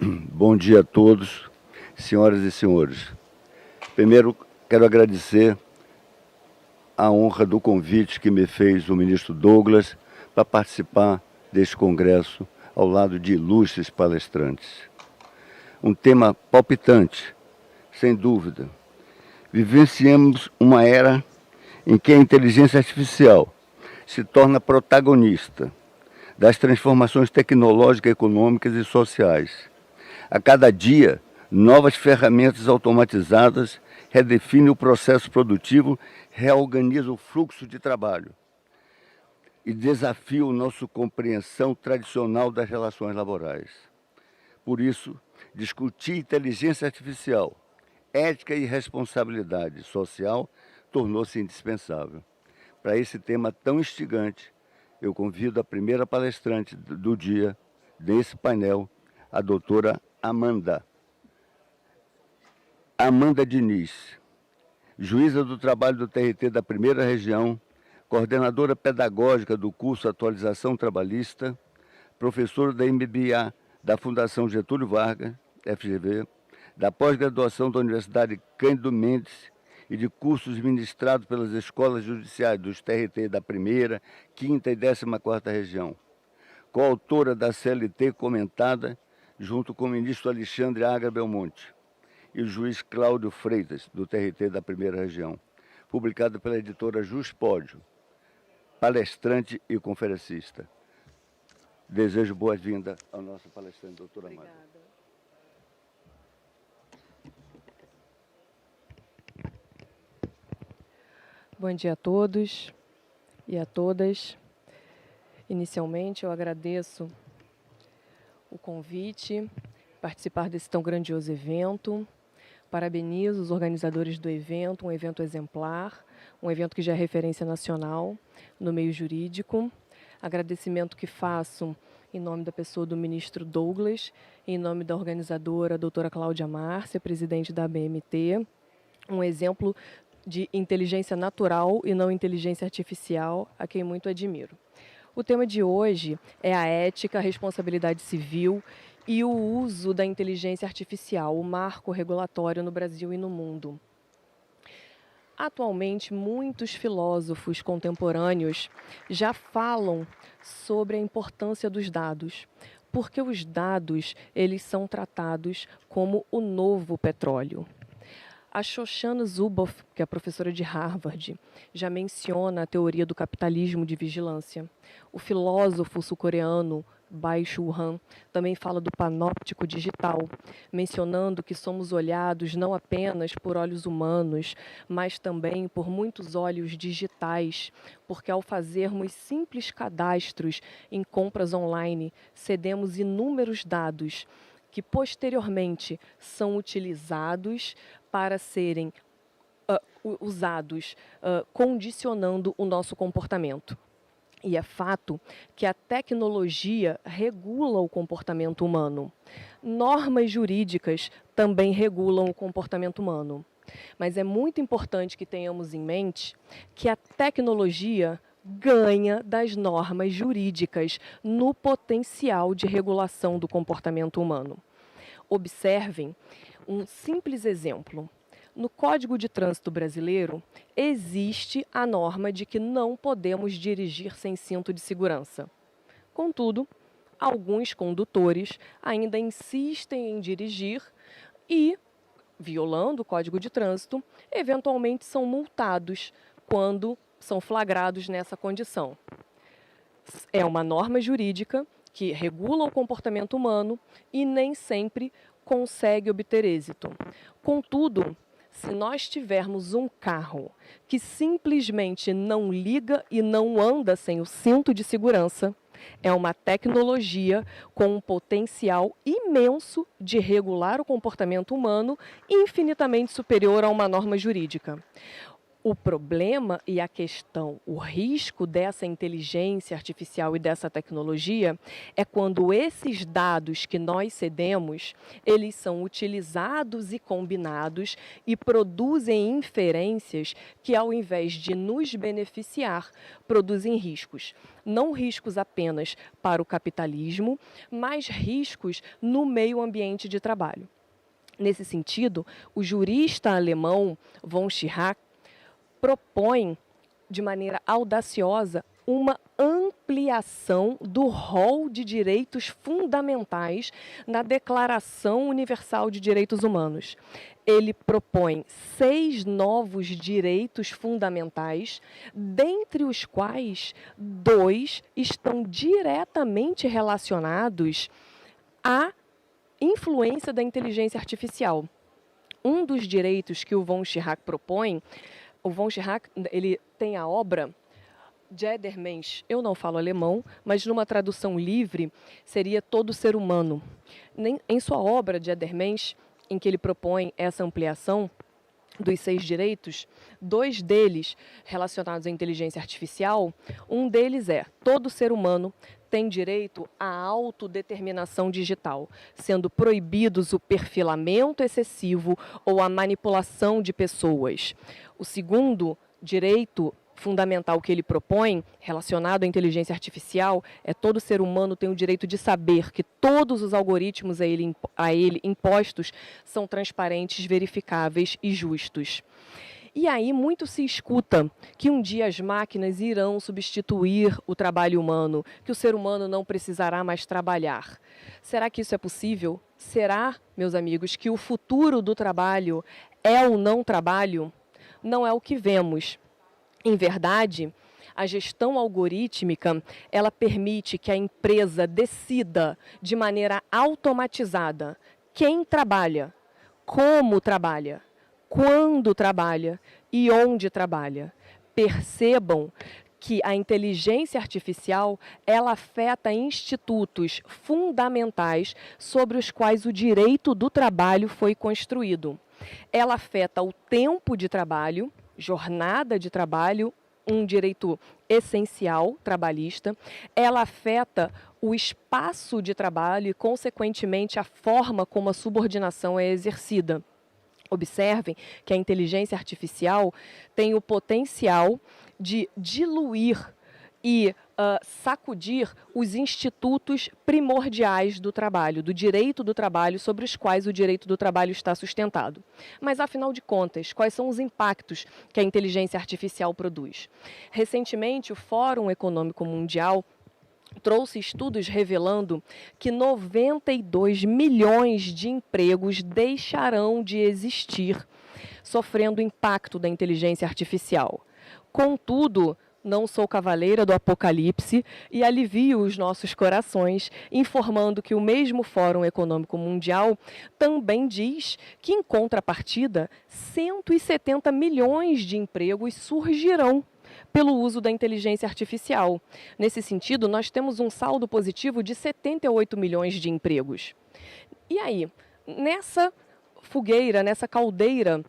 Bom dia a todos, senhoras e senhores. Primeiro, quero agradecer a honra do convite que me fez o ministro Douglas para participar deste congresso ao lado de ilustres palestrantes. Um tema palpitante, sem dúvida. Vivenciamos uma era em que a inteligência artificial se torna protagonista das transformações tecnológicas, econômicas e sociais. A cada dia, novas ferramentas automatizadas redefinem o processo produtivo, reorganizam o fluxo de trabalho e desafiam nossa compreensão tradicional das relações laborais. Por isso, discutir inteligência artificial, ética e responsabilidade social tornou-se indispensável. Para esse tema tão instigante, eu convido a primeira palestrante do dia, desse painel, a doutora Amanda Diniz, juíza do trabalho do TRT da Primeira Região, coordenadora pedagógica do curso Atualização Trabalhista, professora da MBA da Fundação Getúlio Vargas, FGV, da pós-graduação da Universidade Cândido Mendes e de cursos ministrados pelas escolas judiciais dos TRT da Primeira, Quinta e 14ª Região. Coautora da CLT comentada, junto com o ministro Alexandre Agra Belmonte e o juiz Cláudio Freitas, do TRT da Primeira Região, publicada pela editora Juspódio, palestrante e conferencista. Desejo boa-vinda ao nosso palestrante, doutora Amanda. Obrigada. Bom dia a todos e a todas. Inicialmente, eu agradeço o convite, participar desse tão grandioso evento. Parabenizo os organizadores do evento, um evento exemplar, um evento que já é referência nacional no meio jurídico. Agradecimento que faço em nome da pessoa do ministro Douglas, em nome da organizadora, a doutora Cláudia Márcia, presidente da ABMT, um exemplo de inteligência natural e não inteligência artificial, a quem muito admiro. O tema de hoje é a ética, a responsabilidade civil e o uso da inteligência artificial, o marco regulatório no Brasil e no mundo. Atualmente, muitos filósofos contemporâneos já falam sobre a importância dos dados, porque os dados eles são tratados como o novo petróleo. A Shoshana Zuboff, que é professora de Harvard, já menciona a teoria do capitalismo de vigilância. O filósofo sul-coreano Byung-Chul Han também fala do panóptico digital, mencionando que somos olhados não apenas por olhos humanos, mas também por muitos olhos digitais, porque ao fazermos simples cadastros em compras online, cedemos inúmeros dados que posteriormente são utilizados para serem usados condicionando o nosso comportamento. E é fato que a tecnologia regula o comportamento humano. Normas jurídicas também regulam o comportamento humano. Mas é muito importante que tenhamos em mente que a tecnologia ganha das normas jurídicas no potencial de regulação do comportamento humano. Observem um simples exemplo. No Código de Trânsito Brasileiro, existe a norma de que não podemos dirigir sem cinto de segurança. Contudo, alguns condutores ainda insistem em dirigir e, violando o Código de Trânsito, eventualmente são multados quando são flagrados nessa condição. É uma norma jurídica que regula o comportamento humano e nem sempre consegue obter êxito. Contudo, se nós tivermos um carro que simplesmente não liga e não anda sem o cinto de segurança, é uma tecnologia com um potencial imenso de regular o comportamento humano, infinitamente superior a uma norma jurídica. O problema e a questão, o risco dessa inteligência artificial e dessa tecnologia é quando esses dados que nós cedemos, eles são utilizados e combinados e produzem inferências que, ao invés de nos beneficiar, produzem riscos. Não riscos apenas para o capitalismo, mas riscos no meio ambiente de trabalho. Nesse sentido, o jurista alemão von Schirach propõe, de maneira audaciosa, uma ampliação do rol de direitos fundamentais na Declaração Universal de Direitos Humanos. Ele propõe 6 novos direitos fundamentais, dentre os quais 2 estão diretamente relacionados à influência da inteligência artificial. Um dos direitos que o von Schirach propõe, o von Schirach, ele tem a obra Jedermensch, eu não falo alemão, mas numa tradução livre seria todo ser humano. Em sua obra Jedermensch, em que ele propõe essa ampliação dos 6 direitos, 2 deles relacionados à inteligência artificial, um deles é: todo ser humano tem direito à autodeterminação digital, sendo proibidos o perfilamento excessivo ou a manipulação de pessoas. O segundo direito fundamental que ele propõe, relacionado à inteligência artificial, é: todo ser humano tem o direito de saber que todos os algoritmos a ele impostos são transparentes, verificáveis e justos. E aí muito se escuta que um dia as máquinas irão substituir o trabalho humano, que o ser humano não precisará mais trabalhar. Será que isso é possível? Será, meus amigos, que o futuro do trabalho é o não trabalho? Não é o que vemos. Em verdade, a gestão algorítmica, ela permite que a empresa decida de maneira automatizada quem trabalha, como trabalha, quando trabalha e onde trabalha. Percebam que a inteligência artificial, ela afeta institutos fundamentais sobre os quais o direito do trabalho foi construído. Ela afeta o tempo de trabalho, jornada de trabalho, um direito essencial trabalhista. Ela afeta o espaço de trabalho e, consequentemente, a forma como a subordinação é exercida. Observem que a inteligência artificial tem o potencial de diluir e sacudir os institutos primordiais do trabalho, do direito do trabalho, sobre os quais o direito do trabalho está sustentado. Mas, afinal de contas, quais são os impactos que a inteligência artificial produz? Recentemente, o Fórum Econômico Mundial trouxe estudos revelando que 92 milhões de empregos deixarão de existir, sofrendo o impacto da inteligência artificial. Contudo, não sou cavaleira do apocalipse e alivio os nossos corações, informando que o mesmo Fórum Econômico Mundial também diz que, em contrapartida, 170 milhões de empregos surgirão pelo uso da inteligência artificial. Nesse sentido, nós temos um saldo positivo de 78 milhões de empregos. E aí, nessa fogueira, nessa caldeira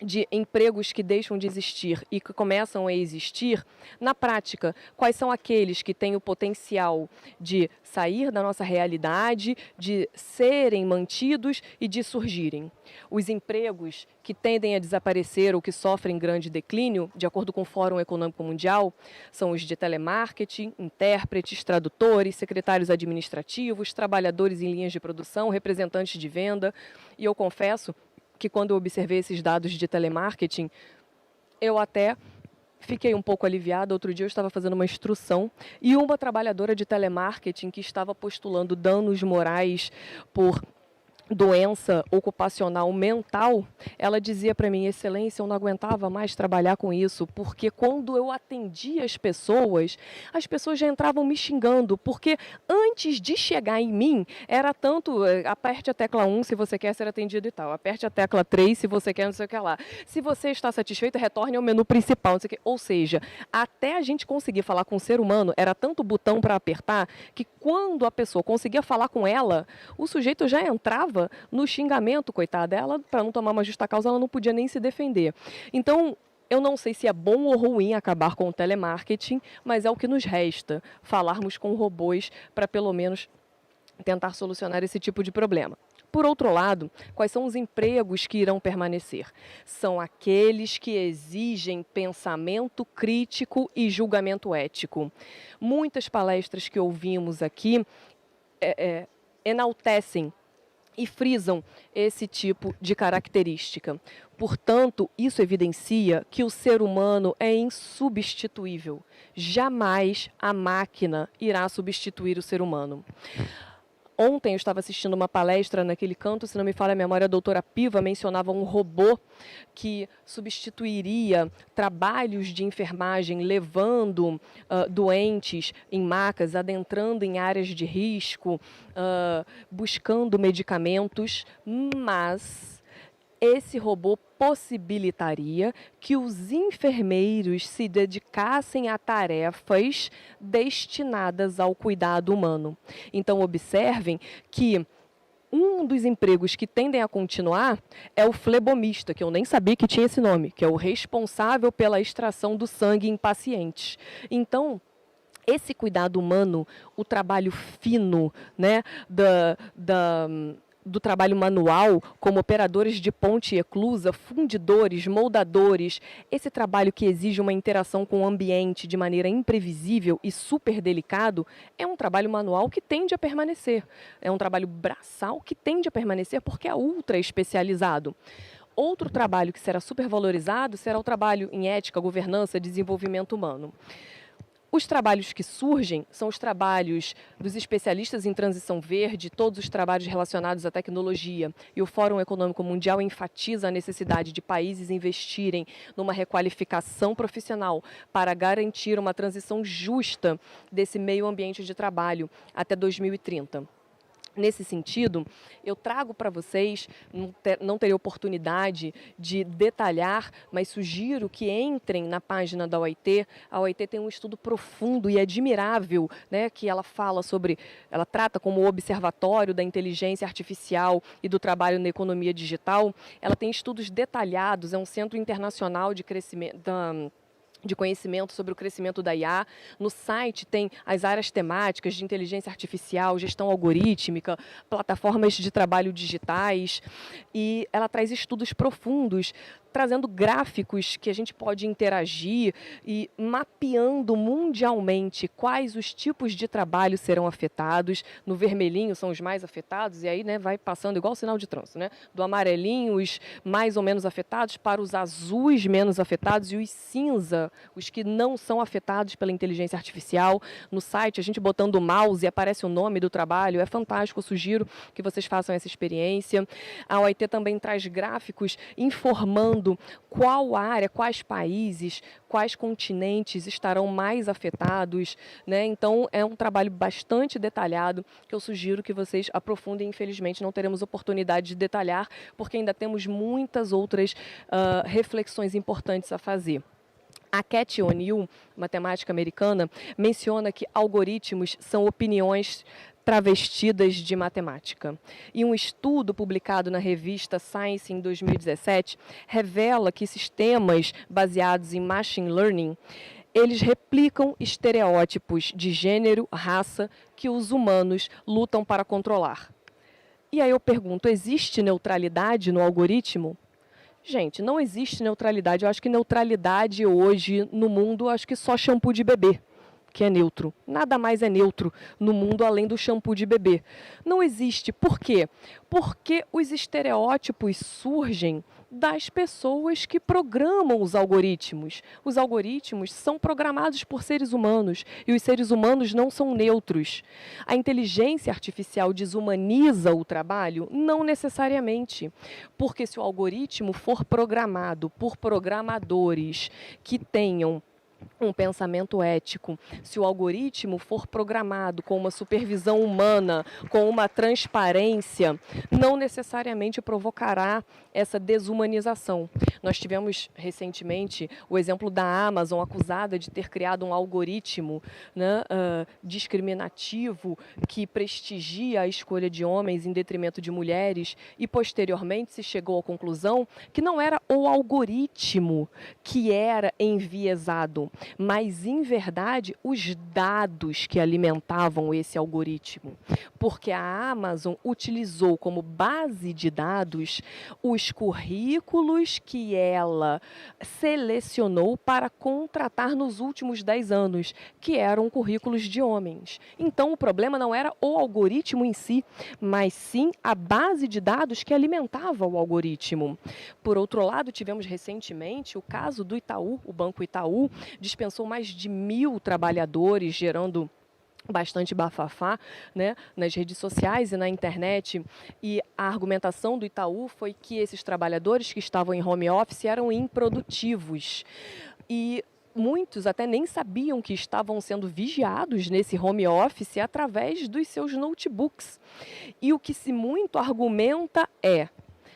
de empregos que deixam de existir e que começam a existir, na prática, quais são aqueles que têm o potencial de sair da nossa realidade, de serem mantidos e de surgirem? Os empregos que tendem a desaparecer ou que sofrem grande declínio, de acordo com o Fórum Econômico Mundial, são os de telemarketing, intérpretes, tradutores, secretários administrativos, trabalhadores em linhas de produção, representantes de venda. E eu confesso que, quando eu observei esses dados de telemarketing, eu até fiquei um pouco aliviada. Outro dia eu estava fazendo uma instrução e uma trabalhadora de telemarketing que estava postulando danos morais por doença ocupacional mental, ela dizia para mim: excelência, eu não aguentava mais trabalhar com isso, porque quando eu atendia as pessoas já entravam me xingando, porque antes de chegar em mim, era tanto, aperte a tecla 1 se você quer ser atendido e tal, aperte a tecla 3 se você quer não sei o que lá, se você está satisfeito, retorne ao menu principal, não sei o que. Ou seja, até a gente conseguir falar com o ser humano, era tanto botão para apertar, que quando a pessoa conseguia falar com ela, o sujeito já entrava no xingamento, coitada. Ela, para não tomar uma justa causa, ela não podia nem se defender. Então, Eu não sei se é bom ou ruim acabar com o telemarketing, mas é o que nos resta, falarmos com robôs para pelo menos tentar solucionar esse tipo de problema. Por outro lado, quais são os empregos que irão permanecer? São aqueles que exigem pensamento crítico e julgamento ético. Muitas palestras que ouvimos aqui enaltecem e frisam esse tipo de característica. Portanto, isso evidencia que o ser humano é insubstituível. Jamais a máquina irá substituir o ser humano. Ontem eu estava assistindo uma palestra naquele canto, se não me falha a memória, a doutora Piva mencionava um robô que substituiria trabalhos de enfermagem, levando doentes em macas, adentrando em áreas de risco, buscando medicamentos, mas esse robô possibilitaria que os enfermeiros se dedicassem a tarefas destinadas ao cuidado humano. Então, observem que um dos empregos que tendem a continuar é o flebomista, que eu nem sabia que tinha esse nome, que é o responsável pela extração do sangue em pacientes. Então, esse cuidado humano, o trabalho fino, né, do trabalho manual, como operadores de ponte e eclusa, fundidores, moldadores, esse trabalho que exige uma interação com o ambiente de maneira imprevisível e super delicado, é um trabalho manual que tende a permanecer. É um trabalho braçal que tende a permanecer porque é ultra especializado. Outro trabalho que será super valorizado será o trabalho em ética, governança, desenvolvimento humano. Os trabalhos que surgem são os trabalhos dos especialistas em transição verde, todos os trabalhos relacionados à tecnologia. E o Fórum Econômico Mundial enfatiza a necessidade de países investirem numa requalificação profissional para garantir uma transição justa desse meio ambiente de trabalho até 2030. Nesse sentido, eu trago para vocês, não terei oportunidade de detalhar, mas sugiro que entrem na página da OIT. A OIT tem um estudo profundo e admirável, né, que ela trata como observatório da inteligência artificial e do trabalho na economia digital. Ela tem estudos detalhados, é um centro internacional de conhecimento sobre o crescimento da IA. No site tem as áreas temáticas de inteligência artificial, gestão algorítmica, plataformas de trabalho digitais, e ela traz estudos profundos, trazendo gráficos que a gente pode interagir e mapeando mundialmente quais os tipos de trabalho serão afetados. No vermelhinho são os mais afetados, e aí, né, vai passando igual o sinal de trânsito, né? Do amarelinho, os mais ou menos afetados, para os azuis menos afetados, e os cinza, os que não são afetados pela inteligência artificial. No site, a gente botando o mouse e aparece o nome do trabalho, é fantástico, eu sugiro que vocês façam essa experiência. A OIT também traz gráficos informando qual área, quais países, quais continentes estarão mais afetados, né? Então, é um trabalho bastante detalhado que eu sugiro que vocês aprofundem. Infelizmente, não teremos oportunidade de detalhar, porque ainda temos muitas outras reflexões importantes a fazer. A Cathy O'Neil, matemática americana, menciona que algoritmos são opiniões travestidas de matemática. E um estudo publicado na revista Science em 2017 revela que sistemas baseados em machine learning, eles replicam estereótipos de gênero, raça, que os humanos lutam para controlar. E aí eu pergunto, existe neutralidade no algoritmo? Gente, não existe neutralidade. Eu acho que neutralidade hoje no mundo, acho que só shampoo de bebê que é neutro. Nada mais é neutro no mundo além do shampoo de bebê. Não existe. Por quê? Porque os estereótipos surgem das pessoas que programam os algoritmos. Os algoritmos são programados por seres humanos e os seres humanos não são neutros. A inteligência artificial desumaniza o trabalho? Não necessariamente. Porque se o algoritmo for programado por programadores que tenham um pensamento ético. Se o algoritmo for programado com uma supervisão humana, com uma transparência, não necessariamente provocará essa desumanização. Nós tivemos recentemente o exemplo da Amazon acusada de ter criado um algoritmo, né, discriminativo que prestigia a escolha de homens em detrimento de mulheres, e posteriormente se chegou à conclusão que não era o algoritmo que era enviesado, mas, em verdade, os dados que alimentavam esse algoritmo. Porque a Amazon utilizou como base de dados os currículos que ela selecionou para contratar nos últimos 10 anos, que eram currículos de homens. Então, o problema não era o algoritmo em si, mas sim a base de dados que alimentava o algoritmo. Por outro lado, tivemos recentemente o caso do Itaú. O Banco Itaú dispensou mais de 1.000 trabalhadores, gerando bastante bafafá, né, nas redes sociais e na internet, e a argumentação do Itaú foi que esses trabalhadores que estavam em home office eram improdutivos, e muitos até nem sabiam que estavam sendo vigiados nesse home office através dos seus notebooks. E o que se muito argumenta é: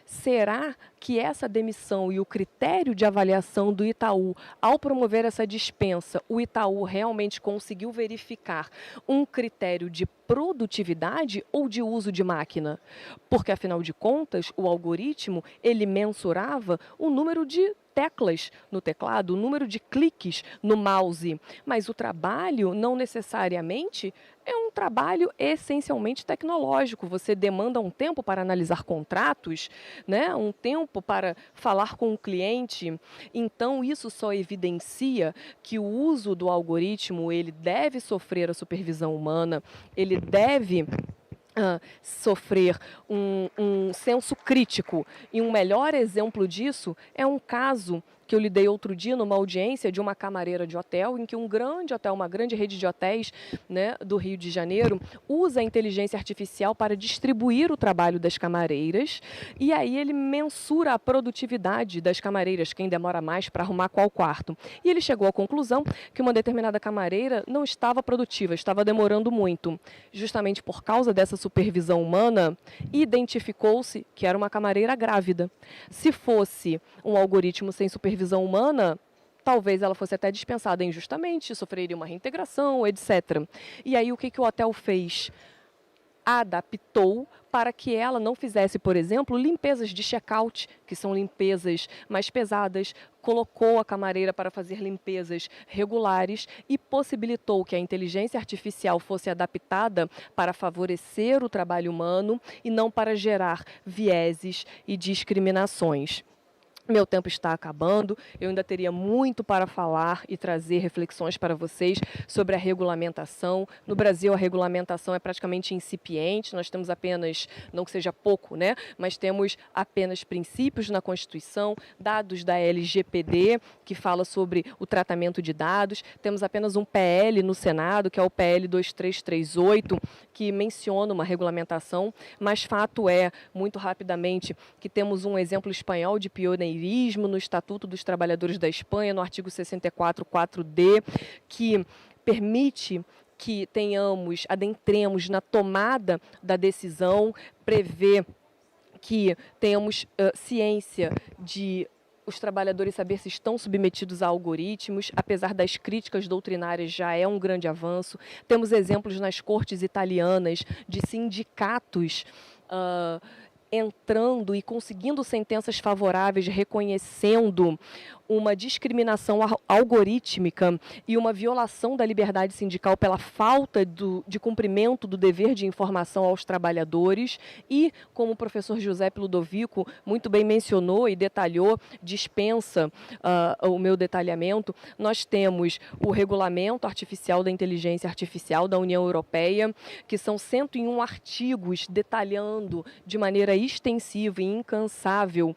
será que essa demissão e o critério de avaliação do Itaú, ao promover essa dispensa, o Itaú realmente conseguiu verificar um critério de produtividade ou de uso de máquina? Porque, afinal de contas, o algoritmo, ele mensurava o número de teclas no teclado, o número de cliques no mouse, mas o trabalho não necessariamente é um trabalho essencialmente tecnológico. Você demanda um tempo para analisar contratos, né? Um tempo para falar com o cliente. Então, isso só evidencia que o uso do algoritmo, ele deve sofrer a supervisão humana, ele deve sofrer um senso crítico. E um melhor exemplo disso é um caso que eu lidei outro dia numa audiência de uma camareira de hotel, em que um grande hotel, uma grande rede de hotéis, né, do Rio de Janeiro, usa a inteligência artificial para distribuir o trabalho das camareiras, e aí ele mensura a produtividade das camareiras, quem demora mais para arrumar qual quarto. E ele chegou à conclusão que uma determinada camareira não estava produtiva, estava demorando muito. Justamente por causa dessa supervisão humana, identificou-se que era uma camareira grávida. Se fosse um algoritmo sem supervisão humana, talvez ela fosse até dispensada injustamente, sofreria uma reintegração, etc. E aí o que o hotel fez? Adaptou para que ela não fizesse, por exemplo, limpezas de check-out, que são limpezas mais pesadas, colocou a camareira para fazer limpezas regulares e possibilitou que a inteligência artificial fosse adaptada para favorecer o trabalho humano e não para gerar vieses e discriminações. Meu tempo está acabando, eu ainda teria muito para falar e trazer reflexões para vocês sobre a regulamentação. No Brasil, a regulamentação é praticamente incipiente, nós temos apenas, não que seja pouco, né, mas temos apenas princípios na Constituição, dados da LGPD, que fala sobre o tratamento de dados, temos apenas um PL no Senado, que é o PL 2338, que menciona uma regulamentação, mas fato é, muito rapidamente, que temos um exemplo espanhol de pioneirismo no Estatuto dos Trabalhadores da Espanha, no artigo 64.4d, que permite que adentremos na tomada da decisão, prevê que tenhamos ciência de os trabalhadores saber se estão submetidos a algoritmos, apesar das críticas doutrinárias, já é um grande avanço. Temos exemplos nas cortes italianas de sindicatos entrando e conseguindo sentenças favoráveis, reconhecendo uma discriminação algorítmica e uma violação da liberdade sindical pela falta de cumprimento do dever de informação aos trabalhadores e, como o professor Giuseppe Ludovico muito bem mencionou e detalhou, dispensa o meu detalhamento, nós temos o Regulamento Artificial da Inteligência Artificial da União Europeia, que são 101 artigos detalhando de maneira extensivo e incansável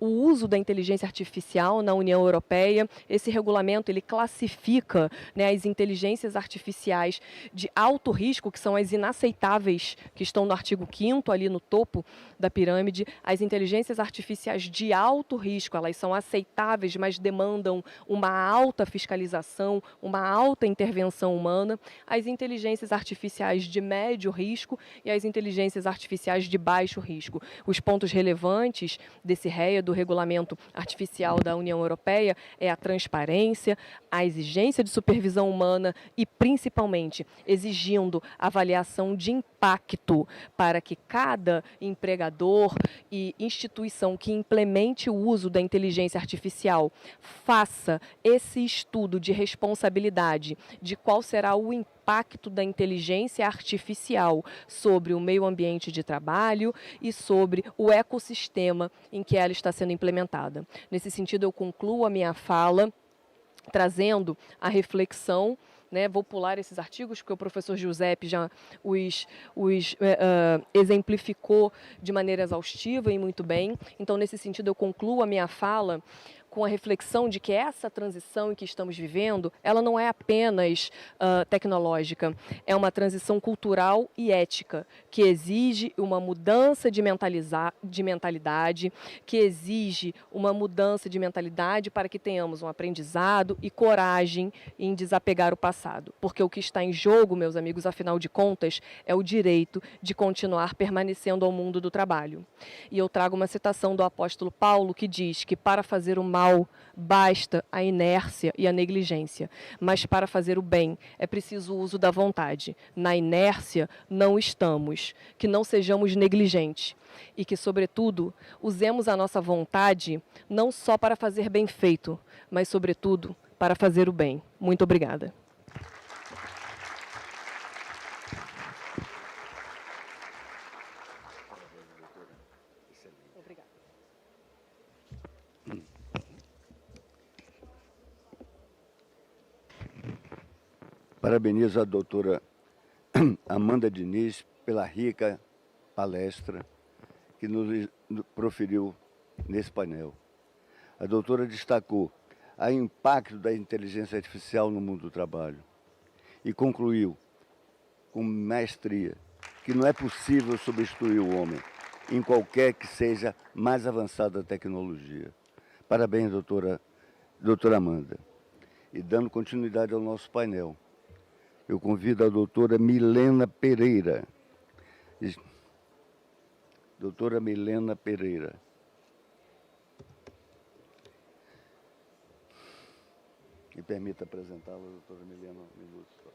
o uso da inteligência artificial na União Europeia. Esse regulamento ele classifica, né, as inteligências artificiais de alto risco, que são as inaceitáveis, que estão no artigo 5º, ali no topo da pirâmide. As inteligências artificiais de alto risco, elas são aceitáveis, mas demandam uma alta fiscalização, uma alta intervenção humana. As inteligências artificiais de médio risco e as inteligências artificiais de baixo risco. Os pontos relevantes desse REA, do Regulamento Artificial da União Europeia, é a transparência, a exigência de supervisão humana e, principalmente, exigindo avaliação de impacto para que cada empregador e instituição que implemente o uso da inteligência artificial faça esse estudo de responsabilidade de qual será o impacto da inteligência artificial sobre o meio ambiente de trabalho e sobre o ecossistema em que ela está sendo implementada. Nesse sentido, eu concluo a minha fala trazendo a reflexão, né, vou pular esses artigos, porque o professor Giuseppe já os exemplificou de maneira exaustiva e muito bem. Então, nesse sentido, eu concluo a minha fala com a reflexão de que essa transição em que estamos vivendo, ela não é apenas tecnológica, é uma transição cultural e ética, que exige uma mudança de mentalidade, que exige uma mudança de mentalidade para que tenhamos um aprendizado e coragem em desapegar o passado. Porque o que está em jogo, meus amigos, afinal de contas, é o direito de continuar permanecendo ao mundo do trabalho. E eu trago uma citação do apóstolo Paulo, que diz que para fazer o mal basta a inércia e a negligência, mas para fazer o bem é preciso o uso da vontade. Na inércia não estamos, que não sejamos negligentes e que, sobretudo, usemos a nossa vontade não só para fazer bem feito, mas, sobretudo, para fazer o bem. Muito obrigada. Parabenizo a doutora Amanda Diniz pela rica palestra que nos proferiu nesse painel. A doutora destacou o impacto da inteligência artificial no mundo do trabalho e concluiu com maestria que não é possível substituir o homem em qualquer que seja mais avançada tecnologia. Parabéns, doutora Amanda. E dando continuidade ao nosso painel, eu convido a doutora Milena Pereira. Doutora Milena Pereira. Me permita apresentá-la, doutora Milena, um minuto só.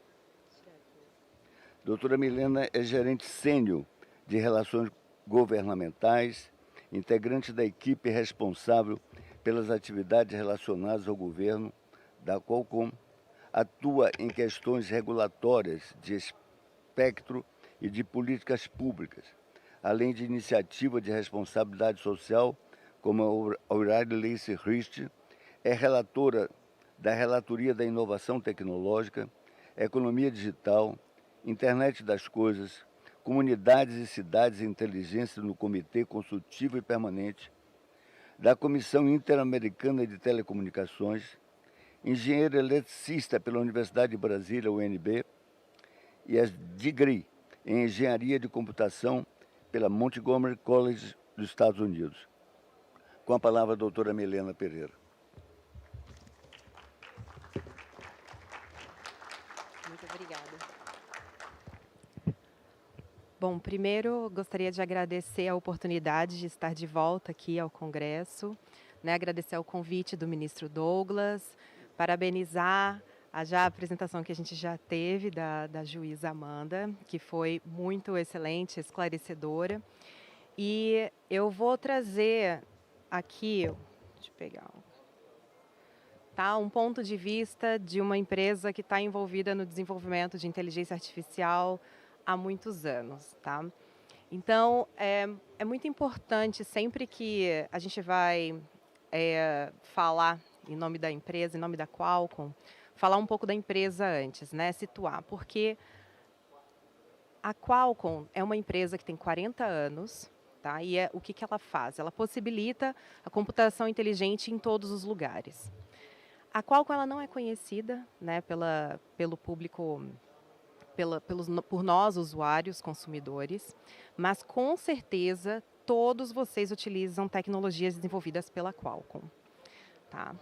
Doutora Milena é gerente sênior de Relações Governamentais, integrante da equipe responsável pelas atividades relacionadas ao governo da Qualcomm, atua em questões regulatórias de espectro e de políticas públicas, além de iniciativa de responsabilidade social, como a O'Reilly Lacy Rist, é relatora da Relatoria da Inovação Tecnológica, Economia Digital, Internet das Coisas, Comunidades e Cidades e Inteligência no Comitê Consultivo e Permanente, da Comissão Interamericana de Telecomunicações, engenheiro eletricista pela Universidade de Brasília, UNB, e as degree em Engenharia de Computação pela Montgomery College dos Estados Unidos. Com a palavra a doutora Milena Pereira. Muito obrigada. Bom, primeiro gostaria de agradecer a oportunidade de estar de volta aqui ao Congresso, né, agradecer ao convite do ministro Douglas, parabenizar a apresentação que a gente já teve da juíza Amanda, que foi muito excelente, esclarecedora. E eu vou trazer aqui, deixa eu pegar, tá, um ponto de vista de uma empresa que está envolvida no desenvolvimento de inteligência artificial há muitos anos, tá? Então, é muito importante, sempre que a gente vai falar em nome da empresa, em nome da Qualcomm, falar um pouco da empresa antes, né? Situar, porque a Qualcomm é uma empresa que tem 40 anos, Tá? E o que ela faz? Ela possibilita a computação inteligente em todos os lugares. A Qualcomm ela não é conhecida, né, pelo público, por nós, usuários, consumidores, mas com certeza todos vocês utilizam tecnologias desenvolvidas pela Qualcomm. Tá?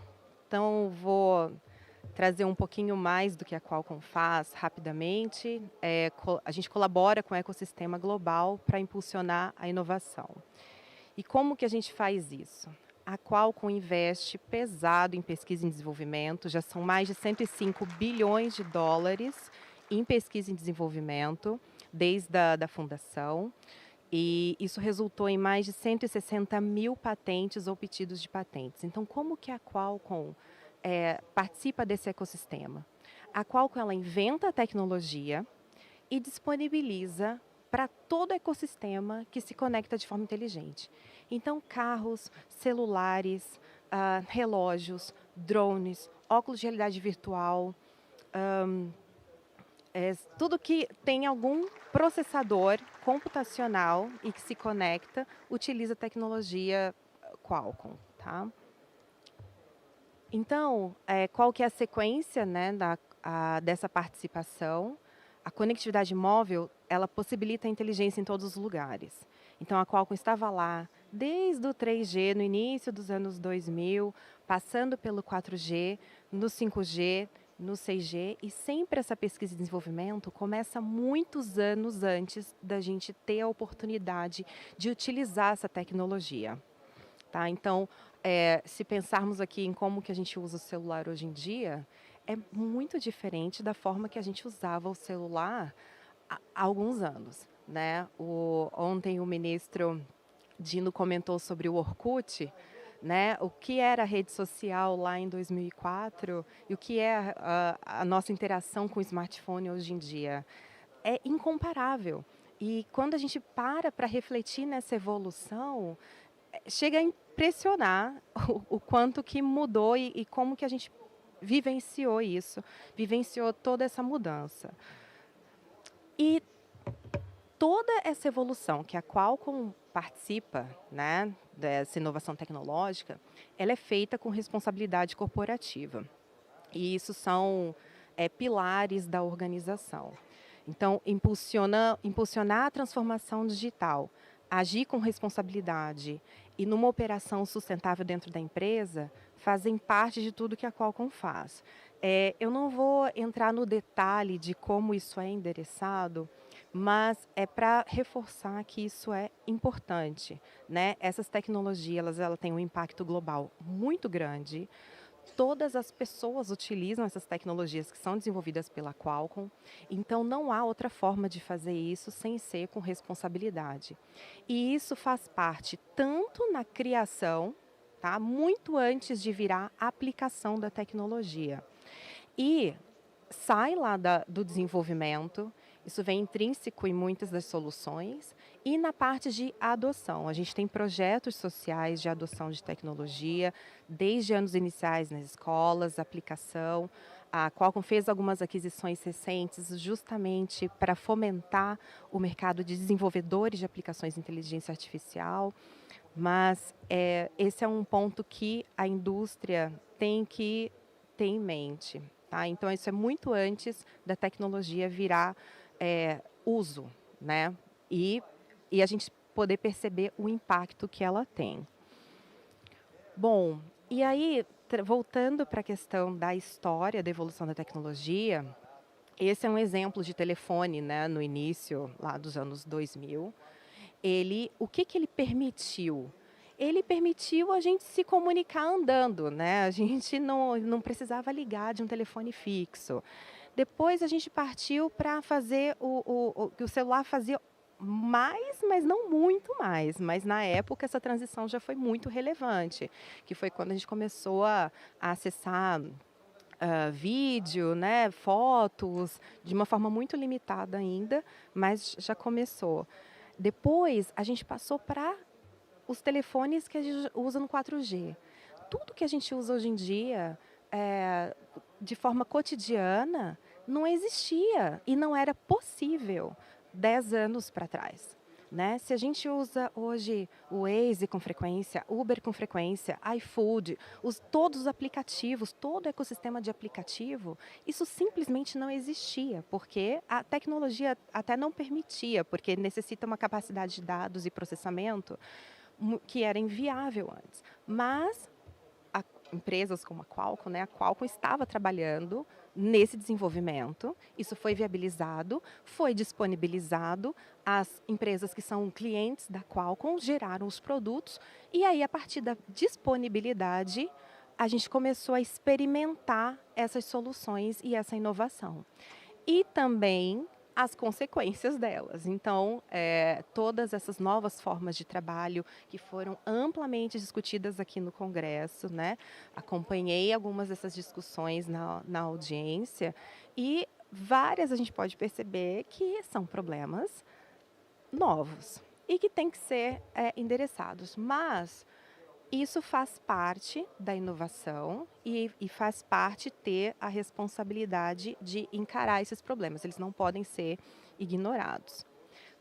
Então, vou trazer um pouquinho mais do que a Qualcomm faz rapidamente. A gente colabora com o ecossistema global para impulsionar a inovação. E como que a gente faz isso? A Qualcomm investe pesado em pesquisa e desenvolvimento, já são mais de 105 bilhões de dólares em pesquisa e desenvolvimento, desde a fundação, e isso resultou em mais de 160 mil patentes ou pedidos de patentes. Então, como que a Qualcomm participa desse ecossistema? A Qualcomm ela inventa a tecnologia e disponibiliza para todo o ecossistema que se conecta de forma inteligente. Então, carros, celulares, relógios, drones, óculos de realidade virtual, tudo que tem algum processador computacional e que se conecta, utiliza a tecnologia Qualcomm. Tá? Então, qual que é a sequência, né, dessa participação? A conectividade móvel, ela possibilita a inteligência em todos os lugares. Então, a Qualcomm estava lá desde o 3G, no início dos anos 2000, passando pelo 4G, no 5G, no 6G, e sempre essa pesquisa e desenvolvimento começa muitos anos antes da gente ter a oportunidade de utilizar essa tecnologia. Tá? Então, se pensarmos aqui em como que a gente usa o celular hoje em dia, é muito diferente da forma que a gente usava o celular há alguns anos. Né? Ontem o ministro Dino comentou sobre o Orkut, né? O que era a rede social lá em 2004 e o que é a nossa interação com o smartphone hoje em dia. É incomparável. E quando a gente para refletir nessa evolução, chega a impressionar o quanto que mudou e como que a gente vivenciou isso, vivenciou toda essa mudança. E toda essa evolução que a Qualcomm participa, né, dessa inovação tecnológica, ela é feita com responsabilidade corporativa. E isso são pilares da organização. Então, impulsionar a transformação digital, agir com responsabilidade e numa operação sustentável dentro da empresa, fazem parte de tudo que a Qualcomm faz. Eu não vou entrar no detalhe de como isso é endereçado, mas é para reforçar que isso é importante. Né? Essas tecnologias elas têm um impacto global muito grande. Todas as pessoas utilizam essas tecnologias que são desenvolvidas pela Qualcomm, então não há outra forma de fazer isso sem ser com responsabilidade. E isso faz parte tanto na criação, tá, muito antes de virar aplicação da tecnologia. E sai lá do desenvolvimento, isso vem intrínseco em muitas das soluções, e na parte de adoção. A gente tem projetos sociais de adoção de tecnologia, desde anos iniciais nas escolas, aplicação. A Qualcomm fez algumas aquisições recentes justamente para fomentar o mercado de desenvolvedores de aplicações de inteligência artificial, mas esse é um ponto que a indústria tem que ter em mente. Tá? Então, isso é muito antes da tecnologia virar uso, né? E a gente poder perceber o impacto que ela tem. Bom, e aí, voltando para a questão da história da evolução da tecnologia, esse é um exemplo de telefone, né, no início lá dos anos 2000. O que ele permitiu? Ele permitiu a gente se comunicar andando, né? A gente não precisava ligar de um telefone fixo. Depois a gente partiu para fazer o que o celular fazia mais, mas não muito mais. Mas na época essa transição já foi muito relevante, que foi quando a gente começou a acessar vídeo, né, fotos, de uma forma muito limitada ainda, mas já começou. Depois a gente passou para os telefones que a gente usa no 4G. Tudo que a gente usa hoje em dia, de forma cotidiana, não existia e não era possível 10 anos para trás. né? Se a gente usa hoje o Waze com frequência, Uber com frequência, iFood, todos os aplicativos, todo o ecossistema de aplicativo, isso simplesmente não existia, porque a tecnologia até não permitia, porque necessita uma capacidade de dados e processamento que era inviável antes. Mas empresas como a Qualcomm, né? A Qualcomm estava trabalhando nesse desenvolvimento, isso foi viabilizado, foi disponibilizado, as empresas que são clientes da Qualcomm geraram os produtos e aí a partir da disponibilidade a gente começou a experimentar essas soluções e essa inovação. E também as consequências delas. Então, todas essas novas formas de trabalho que foram amplamente discutidas aqui no Congresso, né? Acompanhei algumas dessas discussões na audiência e várias a gente pode perceber que são problemas novos e que têm que ser endereçados. Mas isso faz parte da inovação e faz parte ter a responsabilidade de encarar esses problemas. Eles não podem ser ignorados,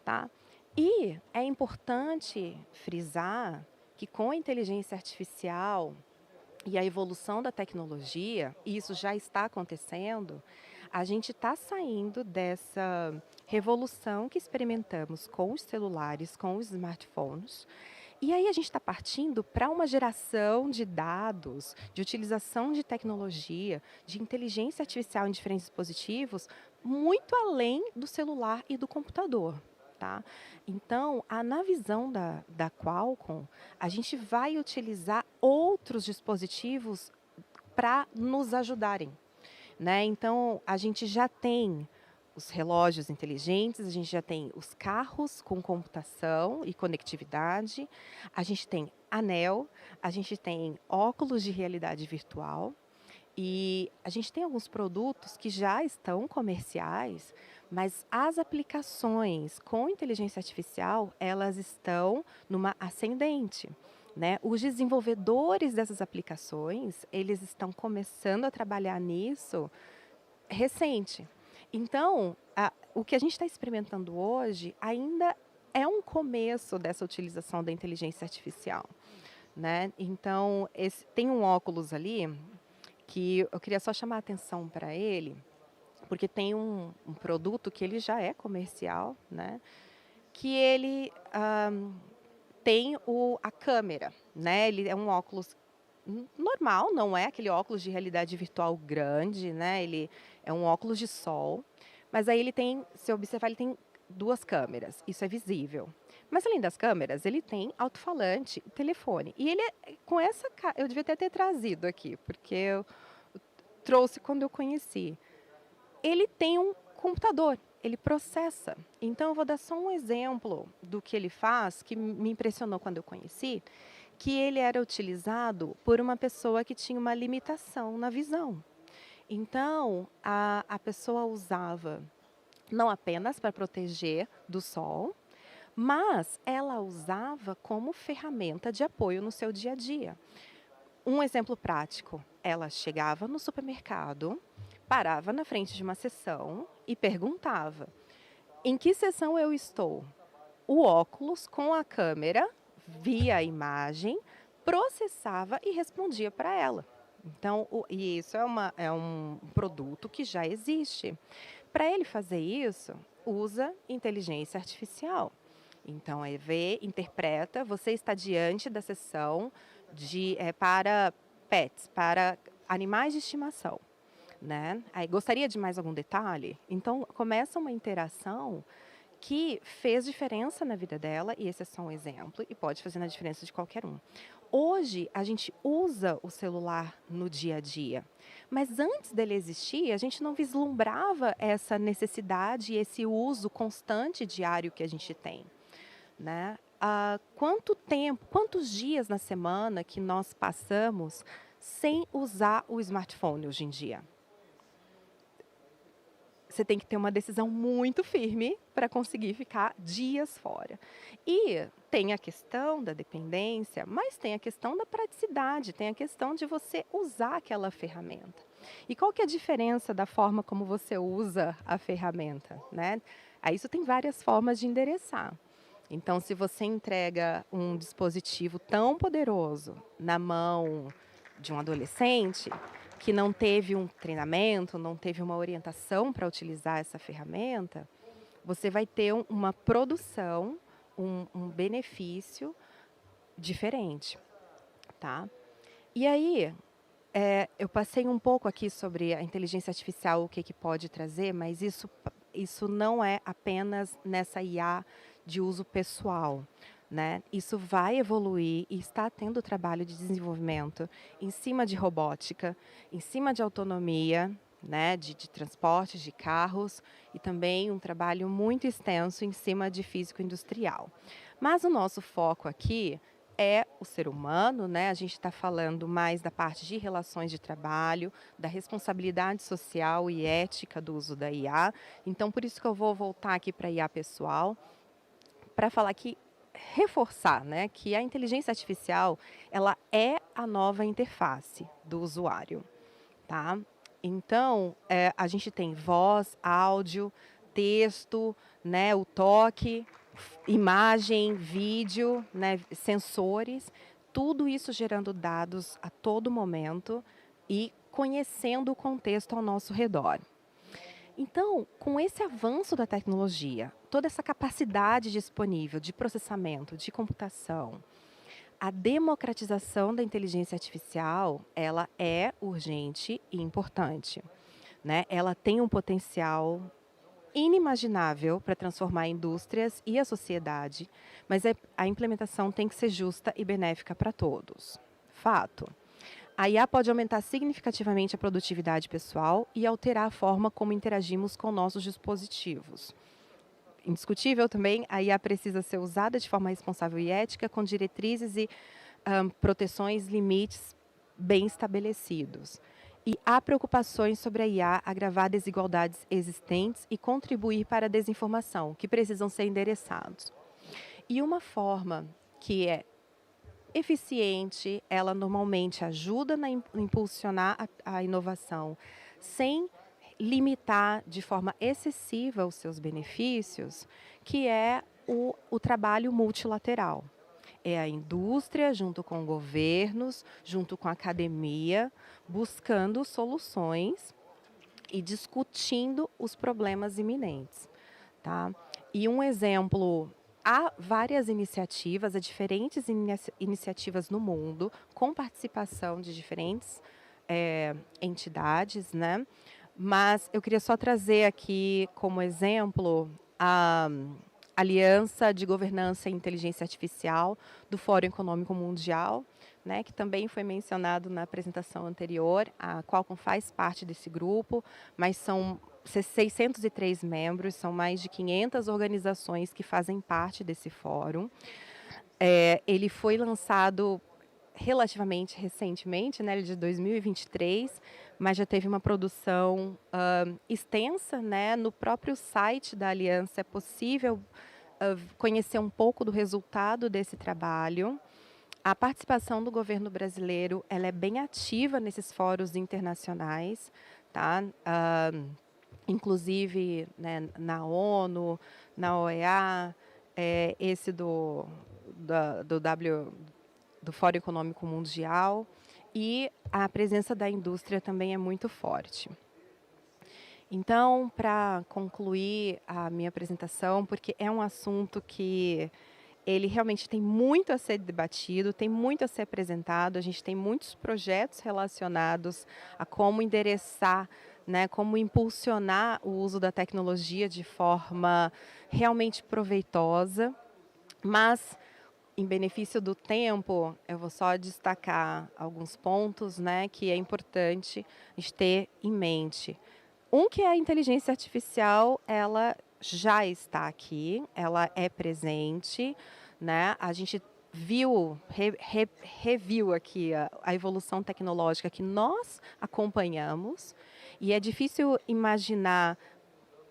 tá? E é importante frisar que com a inteligência artificial e a evolução da tecnologia, e isso já está acontecendo, a gente está saindo dessa revolução que experimentamos com os celulares, com os smartphones, e aí a gente está partindo para uma geração de dados, de utilização de tecnologia, de inteligência artificial em diferentes dispositivos, muito além do celular e do computador. Tá? Então, na visão da Qualcomm, a gente vai utilizar outros dispositivos para nos ajudarem. Né? Então, a gente já tem os relógios inteligentes, a gente já tem os carros com computação e conectividade, a gente tem anel, a gente tem óculos de realidade virtual e a gente tem alguns produtos que já estão comerciais, mas as aplicações com inteligência artificial, elas estão numa ascendente. Né? Os desenvolvedores dessas aplicações, eles estão começando a trabalhar nisso recente. Então, o que a gente está experimentando hoje ainda é um começo dessa utilização da inteligência artificial. Né? Então, tem um óculos ali que eu queria só chamar a atenção para ele, porque tem um produto que ele já é comercial, né? Que ele tem a câmera, né? Ele é um óculos normal, não é aquele óculos de realidade virtual grande, né? Ele é um óculos de sol, mas aí ele tem, se observar, ele tem 2 câmeras, isso é visível. Mas além das câmeras, ele tem alto-falante, telefone. E ele com essa, eu devia ter trazido aqui, porque eu trouxe quando eu conheci. Ele tem um computador, ele processa. Então eu vou dar só um exemplo do que ele faz, que me impressionou quando eu conheci, que ele era utilizado por uma pessoa que tinha uma limitação na visão. Então, a pessoa usava não apenas para proteger do sol, mas ela usava como ferramenta de apoio no seu dia a dia. Um exemplo prático, ela chegava no supermercado, parava na frente de uma seção e perguntava: em que seção eu estou? O óculos com a câmera via a imagem, processava e respondia para ela. Então, e isso é um produto que já existe. Para ele fazer isso, usa inteligência artificial. Então, vê, interpreta, você está diante da sessão para pets, para animais de estimação. Né? Aí, gostaria de mais algum detalhe? Então, começa uma interação que fez diferença na vida dela, e esse é só um exemplo, e pode fazer na diferença de qualquer um. Hoje, a gente usa o celular no dia a dia, mas antes dele existir, a gente não vislumbrava essa necessidade e esse uso constante diário que a gente tem. Né? Quanto tempo, quantos dias na semana que nós passamos sem usar o smartphone hoje em dia? Você tem que ter uma decisão muito firme para conseguir ficar dias fora. E tem a questão da dependência, mas tem a questão da praticidade, tem a questão de você usar aquela ferramenta. E qual que é a diferença da forma como você usa a ferramenta, né? Aí isso tem várias formas de endereçar. Então, se você entrega um dispositivo tão poderoso na mão de um adolescente que não teve um treinamento, não teve uma orientação para utilizar essa ferramenta, você vai ter uma produção, um benefício diferente, tá? E aí, eu passei um pouco aqui sobre a inteligência artificial, o que que pode trazer, mas isso não é apenas nessa IA de uso pessoal, né? Isso vai evoluir e está tendo trabalho de desenvolvimento em cima de robótica, em cima de autonomia, né, de transportes, de carros, e também um trabalho muito extenso em cima de físico industrial. Mas o nosso foco aqui é o ser humano, né? A gente está falando mais da parte de relações de trabalho, da responsabilidade social e ética do uso da IA. Então, por isso que eu vou voltar aqui para a IA pessoal, para falar que reforçar, né, que a inteligência artificial ela é a nova interface do usuário, tá? Então, a gente tem voz, áudio, texto, né, o toque, imagem, vídeo, né, sensores, tudo isso gerando dados a todo momento e conhecendo o contexto ao nosso redor. Então, com esse avanço da tecnologia, toda essa capacidade disponível de processamento, de computação, a democratização da inteligência artificial, ela é urgente e importante, né? Ela tem um potencial inimaginável para transformar indústrias e a sociedade, mas a implementação tem que ser justa e benéfica para todos. Fato. A IA pode aumentar significativamente a produtividade pessoal e alterar a forma como interagimos com nossos dispositivos. Indiscutível também, a IA precisa ser usada de forma responsável e ética, com diretrizes e proteções, limites bem estabelecidos. E há preocupações sobre a IA agravar desigualdades existentes e contribuir para a desinformação, que precisam ser endereçados. E uma forma que é eficiente, ela normalmente ajuda a impulsionar a inovação, sem limitar de forma excessiva os seus benefícios, que é o trabalho multilateral. É a indústria, junto com governos, junto com a academia, buscando soluções e discutindo os problemas iminentes, tá? E um exemplo, há várias iniciativas, há diferentes iniciativas no mundo, com participação de diferentes entidades, né? Mas eu queria só trazer aqui como exemplo a Aliança de Governança e Inteligência Artificial do Fórum Econômico Mundial, né, que também foi mencionado na apresentação anterior. A Qualcomm faz parte desse grupo, mas são 603 membros, são mais de 500 organizações que fazem parte desse fórum. Ele foi lançado relativamente recentemente, né, de 2023, mas já teve uma produção extensa, né, no próprio site da Aliança é possível conhecer um pouco do resultado desse trabalho. A participação do governo brasileiro ela é bem ativa nesses fóruns internacionais, tá? Inclusive, né, na ONU, na OEA, esse do Fórum Econômico Mundial, e a presença da indústria também é muito forte. Então, para concluir a minha apresentação, porque é um assunto que ele realmente tem muito a ser debatido, tem muito a ser apresentado, a gente tem muitos projetos relacionados a como endereçar, né, como impulsionar o uso da tecnologia de forma realmente proveitosa, mas em benefício do tempo, eu vou só destacar alguns pontos, né, que é importante a gente ter em mente. Um que é a inteligência artificial, ela já está aqui, ela é presente, né? A gente viu, reviu aqui a evolução tecnológica que nós acompanhamos, e é difícil imaginar,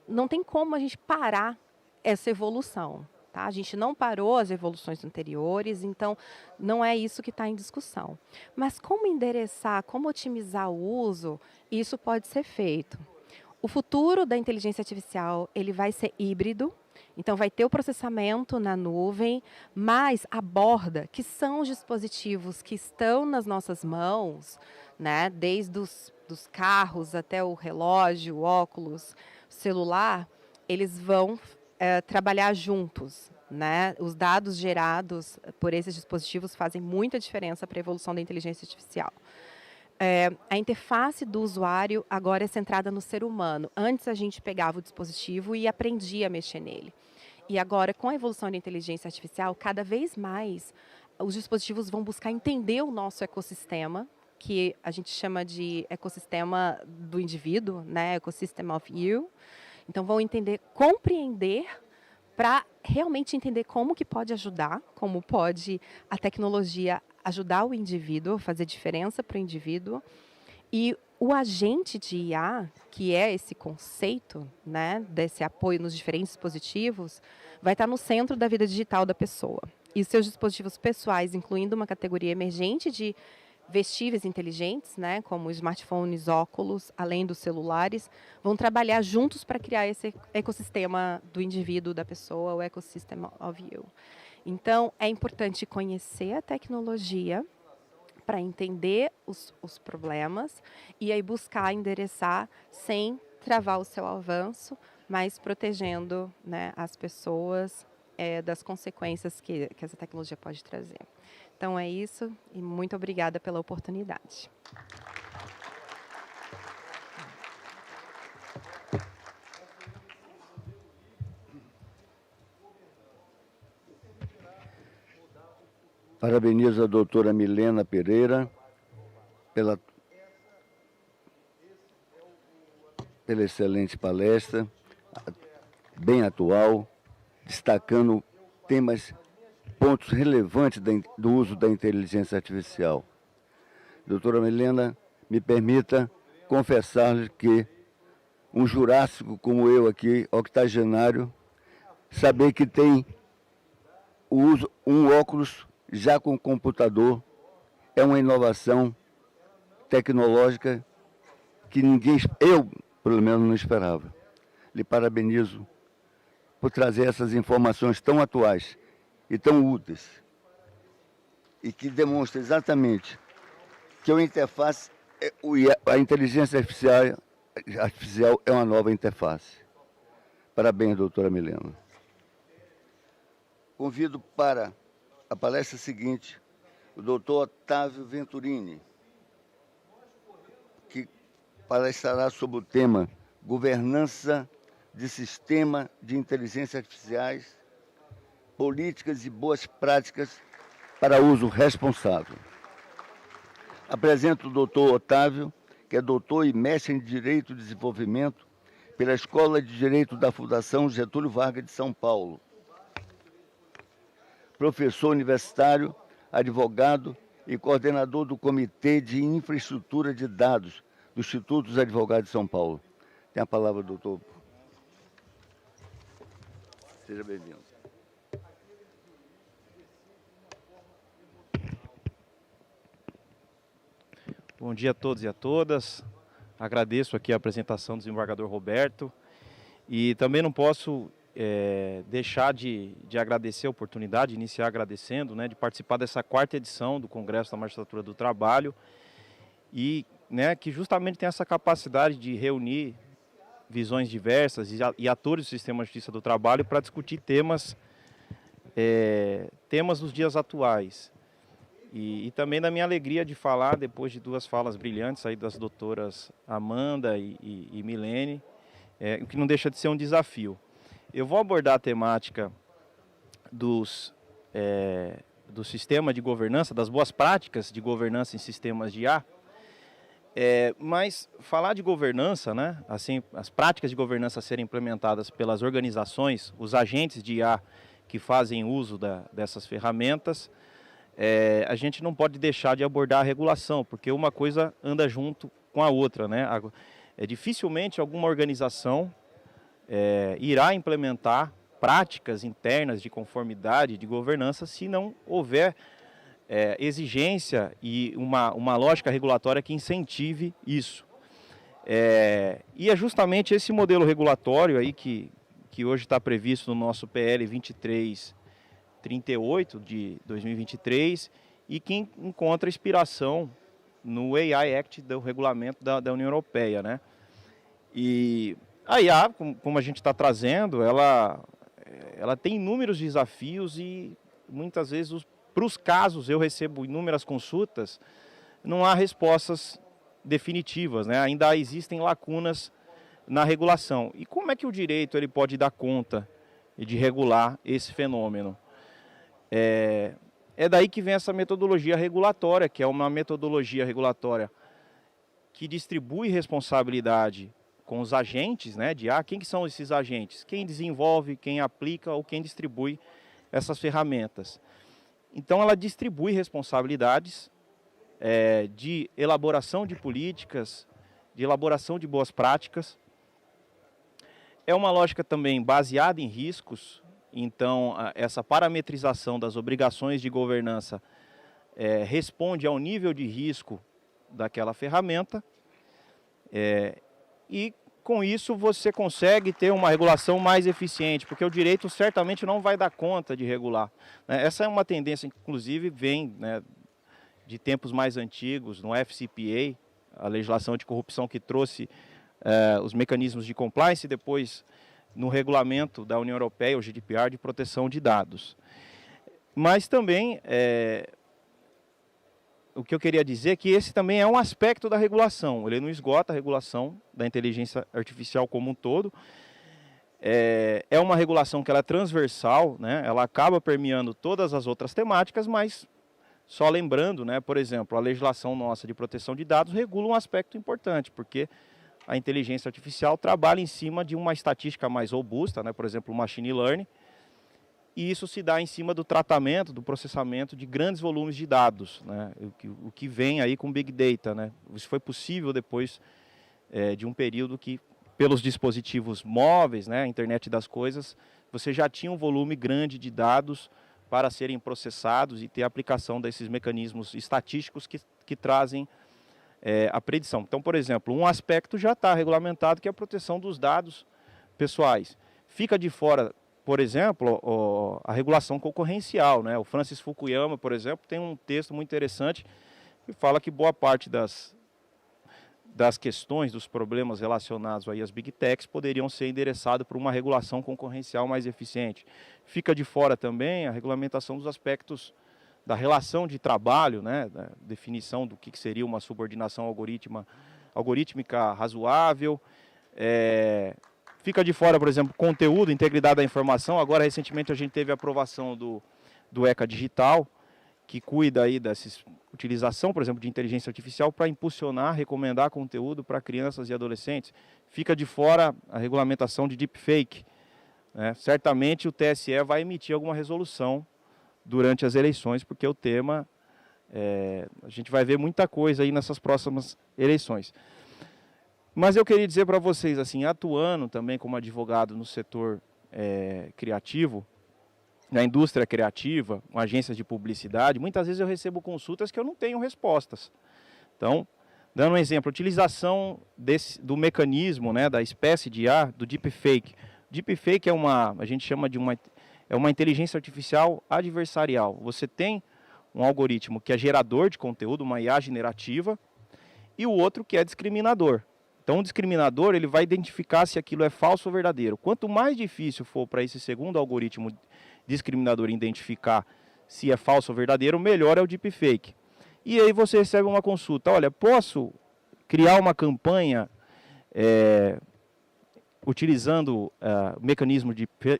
não tem como a gente parar essa evolução. Tá? A gente não parou as evoluções anteriores, então não é isso que está em discussão. Mas como endereçar, como otimizar o uso, isso pode ser feito. O futuro da inteligência artificial ele vai ser híbrido, Então, vai ter o processamento na nuvem, mas a borda, que são os dispositivos que estão nas nossas mãos, né, desde dos carros até o relógio, o óculos, celular, eles vão trabalhar juntos. Né? Os dados gerados por esses dispositivos fazem muita diferença para a evolução da inteligência artificial. A interface do usuário agora é centrada no ser humano. Antes a gente pegava o dispositivo e aprendia a mexer nele. E agora, com a evolução da inteligência artificial, cada vez mais os dispositivos vão buscar entender o nosso ecossistema, que a gente chama de ecossistema do indivíduo, né? Ecosystem of you. Então, vão entender, compreender, para realmente entender como que pode ajudar, como pode a tecnologia ajudar o indivíduo, fazer diferença para o indivíduo. E o agente de IA, que é esse conceito, né, desse apoio nos diferentes dispositivos, vai estar no centro da vida digital da pessoa. E seus dispositivos pessoais, incluindo uma categoria emergente de vestíveis inteligentes, né, como smartphones, óculos, além dos celulares, vão trabalhar juntos para criar esse ecossistema do indivíduo, da pessoa, o ecosystem of you. Então, é importante conhecer a tecnologia para entender os problemas e aí buscar endereçar sem travar o seu avanço, mas protegendo, né, as pessoas das consequências que essa tecnologia pode trazer. Então é isso e muito obrigada pela oportunidade. Parabenizo a doutora Milena Pereira pela excelente palestra, bem atual, destacando temas, pontos relevantes do uso da inteligência artificial. Doutora Milena, me permita confessar-lhe que um jurássico como eu aqui, octogenário, saber que tem um óculos já com computador é uma inovação tecnológica que eu, pelo menos, não esperava. Lhe parabenizo por trazer essas informações tão atuais e tão úteis, e que demonstra exatamente que a interface, a inteligência artificial é uma nova interface. Parabéns, doutora Milena. Convido para a palestra seguinte o doutor Otávio Venturini, que palestrará sobre o tema Governança de Sistema de Inteligência Artificiais, Políticas e Boas Práticas para Uso Responsável. Apresento o doutor Otávio, que é doutor e mestre em Direito e Desenvolvimento pela Escola de Direito da Fundação Getúlio Vargas de São Paulo. Professor universitário, advogado e coordenador do Comitê de Infraestrutura de Dados do Instituto dos Advogados de São Paulo. Tem a palavra, doutor. Seja bem-vindo. Bom dia a todos e a todas. Agradeço aqui a apresentação do desembargador Roberto. E também não posso deixar de agradecer a oportunidade, iniciar agradecendo, né, de participar dessa 4ª edição do Congresso da Magistratura do Trabalho e, né, que justamente tem essa capacidade de reunir visões diversas e atores do sistema de justiça do trabalho para discutir temas dos dias atuais. E também da minha alegria de falar, depois de 2 falas brilhantes aí das doutoras Amanda e Milene, o que não deixa de ser um desafio. Eu vou abordar a temática do sistema de governança, das boas práticas de governança em sistemas de IA, mas falar de governança, né, assim, as práticas de governança serem implementadas pelas organizações, os agentes de IA que fazem uso dessas ferramentas, a gente não pode deixar de abordar a regulação, porque uma coisa anda junto com a outra, né? Dificilmente alguma organização irá implementar práticas internas de conformidade, de governança, se não houver exigência e uma lógica regulatória que incentive isso. E é justamente esse modelo regulatório aí que que hoje está previsto no nosso PL 2338 de 2023 e que encontra inspiração no AI Act do regulamento da União Europeia, né? E a IA, como a gente está trazendo, ela tem inúmeros desafios e muitas vezes para os casos eu recebo inúmeras consultas, não há respostas definitivas, né? Ainda existem lacunas na regulação. E como é que o direito ele pode dar conta de regular esse fenômeno? É daí que vem essa metodologia regulatória, que é uma metodologia regulatória que distribui responsabilidade com os agentes, né, de quem que são esses agentes? Quem desenvolve, quem aplica ou quem distribui essas ferramentas. Então ela distribui responsabilidades de elaboração de políticas, de elaboração de boas práticas. É uma lógica também baseada em riscos, então essa parametrização das obrigações de governança responde ao nível de risco daquela ferramenta e com isso você consegue ter uma regulação mais eficiente, porque o direito certamente não vai dar conta de regular, né? Essa é uma tendência que inclusive vem, né, de tempos mais antigos, no FCPA, a legislação anticorrupção que trouxe os mecanismos de compliance e depois no regulamento da União Europeia, o GDPR, de proteção de dados. Mas também, o que eu queria dizer é que esse também é um aspecto da regulação, ele não esgota a regulação da inteligência artificial como um todo. É uma regulação que ela é transversal, né? Ela acaba permeando todas as outras temáticas, mas só lembrando, né, por exemplo, a legislação nossa de proteção de dados regula um aspecto importante, porque a inteligência artificial trabalha em cima de uma estatística mais robusta, né, por exemplo, o machine learning, e isso se dá em cima do tratamento, do processamento de grandes volumes de dados, né, o que vem aí com Big Data, né. Isso foi possível depois de um período que, pelos dispositivos móveis, né, a internet das coisas, você já tinha um volume grande de dados para serem processados e ter aplicação desses mecanismos estatísticos que trazem a predição. Então, por exemplo, um aspecto já está regulamentado, que é a proteção dos dados pessoais. Fica de fora, por exemplo, a regulação concorrencial, né? O Francis Fukuyama, por exemplo, tem um texto muito interessante que fala que boa parte das questões, dos problemas relacionados aí às Big Techs poderiam ser endereçados por uma regulação concorrencial mais eficiente. Fica de fora também a regulamentação dos aspectos da relação de trabalho, né, da definição do que seria uma subordinação algorítmica razoável. Fica de fora, por exemplo, conteúdo, integridade da informação. Agora, recentemente, a gente teve a aprovação do ECA Digital, que cuida aí dessa utilização, por exemplo, de inteligência artificial para impulsionar, recomendar conteúdo para crianças e adolescentes. Fica de fora a regulamentação de deepfake, né? Certamente o TSE vai emitir alguma resolução durante as eleições, porque o tema, a gente vai ver muita coisa aí nessas próximas eleições. Mas eu queria dizer para vocês, assim, atuando também como advogado no setor criativo, na indústria criativa, com agências de publicidade, muitas vezes eu recebo consultas que eu não tenho respostas. Então, dando um exemplo, a utilização do mecanismo, né, da espécie de IA, do deepfake. Deepfake a gente chama de uma inteligência artificial adversarial. Você tem um algoritmo que é gerador de conteúdo, uma IA generativa, e o outro que é discriminador. Então, o discriminador ele vai identificar se aquilo é falso ou verdadeiro. Quanto mais difícil for para esse segundo algoritmo discriminador identificar se é falso ou verdadeiro, melhor é o deepfake. E aí você recebe uma consulta, olha, posso criar uma campanha utilizando o mecanismo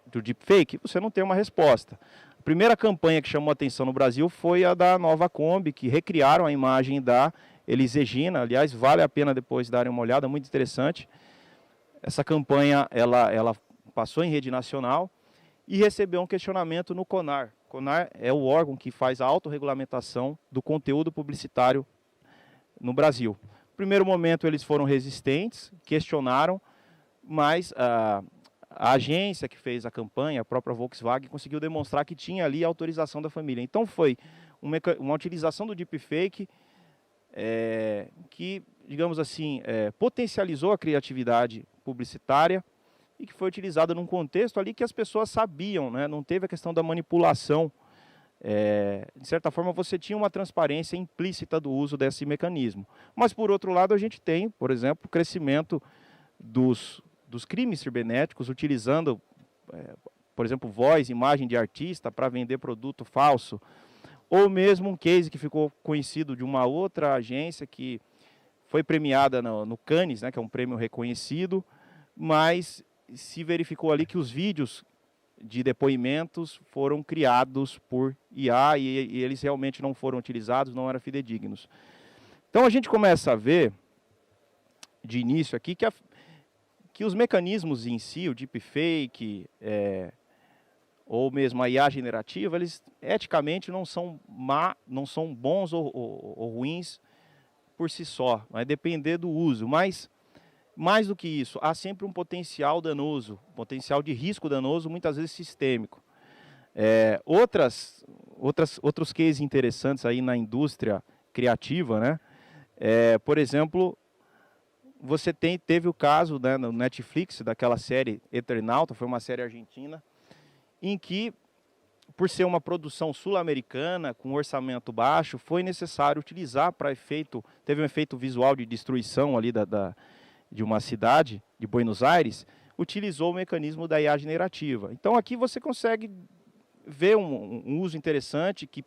do deepfake? Você não tem uma resposta. A primeira campanha que chamou a atenção no Brasil foi a da Nova Kombi, que recriaram a imagem da Elis Regina. Aliás, vale a pena depois darem uma olhada, muito interessante. Essa campanha ela passou em rede nacional e recebeu um questionamento no CONAR. O CONAR é o órgão que faz a autorregulamentação do conteúdo publicitário no Brasil. No primeiro momento eles foram resistentes, questionaram, mas a agência que fez a campanha, a própria Volkswagen, conseguiu demonstrar que tinha ali a autorização da família. Então foi uma utilização do deepfake que, digamos assim, potencializou a criatividade publicitária e que foi utilizada num contexto ali que as pessoas sabiam, né? Não teve a questão da manipulação. De certa forma, você tinha uma transparência implícita do uso desse mecanismo. Mas, por outro lado, a gente tem, por exemplo, o crescimento dos crimes cibernéticos, utilizando, por exemplo, voz, imagem de artista para vender produto falso, ou mesmo um case que ficou conhecido de uma outra agência que foi premiada no Cannes, né, que é um prêmio reconhecido, mas se verificou ali que os vídeos de depoimentos foram criados por IA e eles realmente não foram utilizados, não eram fidedignos. Então a gente começa a ver, de início aqui, que os mecanismos em si, o deepfake, ou mesmo a IA generativa, eles eticamente não são bons ou ruins por si só, vai depender do uso, mas mais do que isso, há sempre um potencial danoso, potencial de risco danoso, muitas vezes sistêmico. Outros cases interessantes aí na indústria criativa, né? Por exemplo, você teve o caso, né, no Netflix, daquela série Eternauta, foi uma série argentina, em que, por ser uma produção sul-americana, com orçamento baixo, foi necessário utilizar para efeito, teve um efeito visual de destruição ali de uma cidade, de Buenos Aires, utilizou o mecanismo da IA generativa. Então aqui você consegue ver um uso interessante que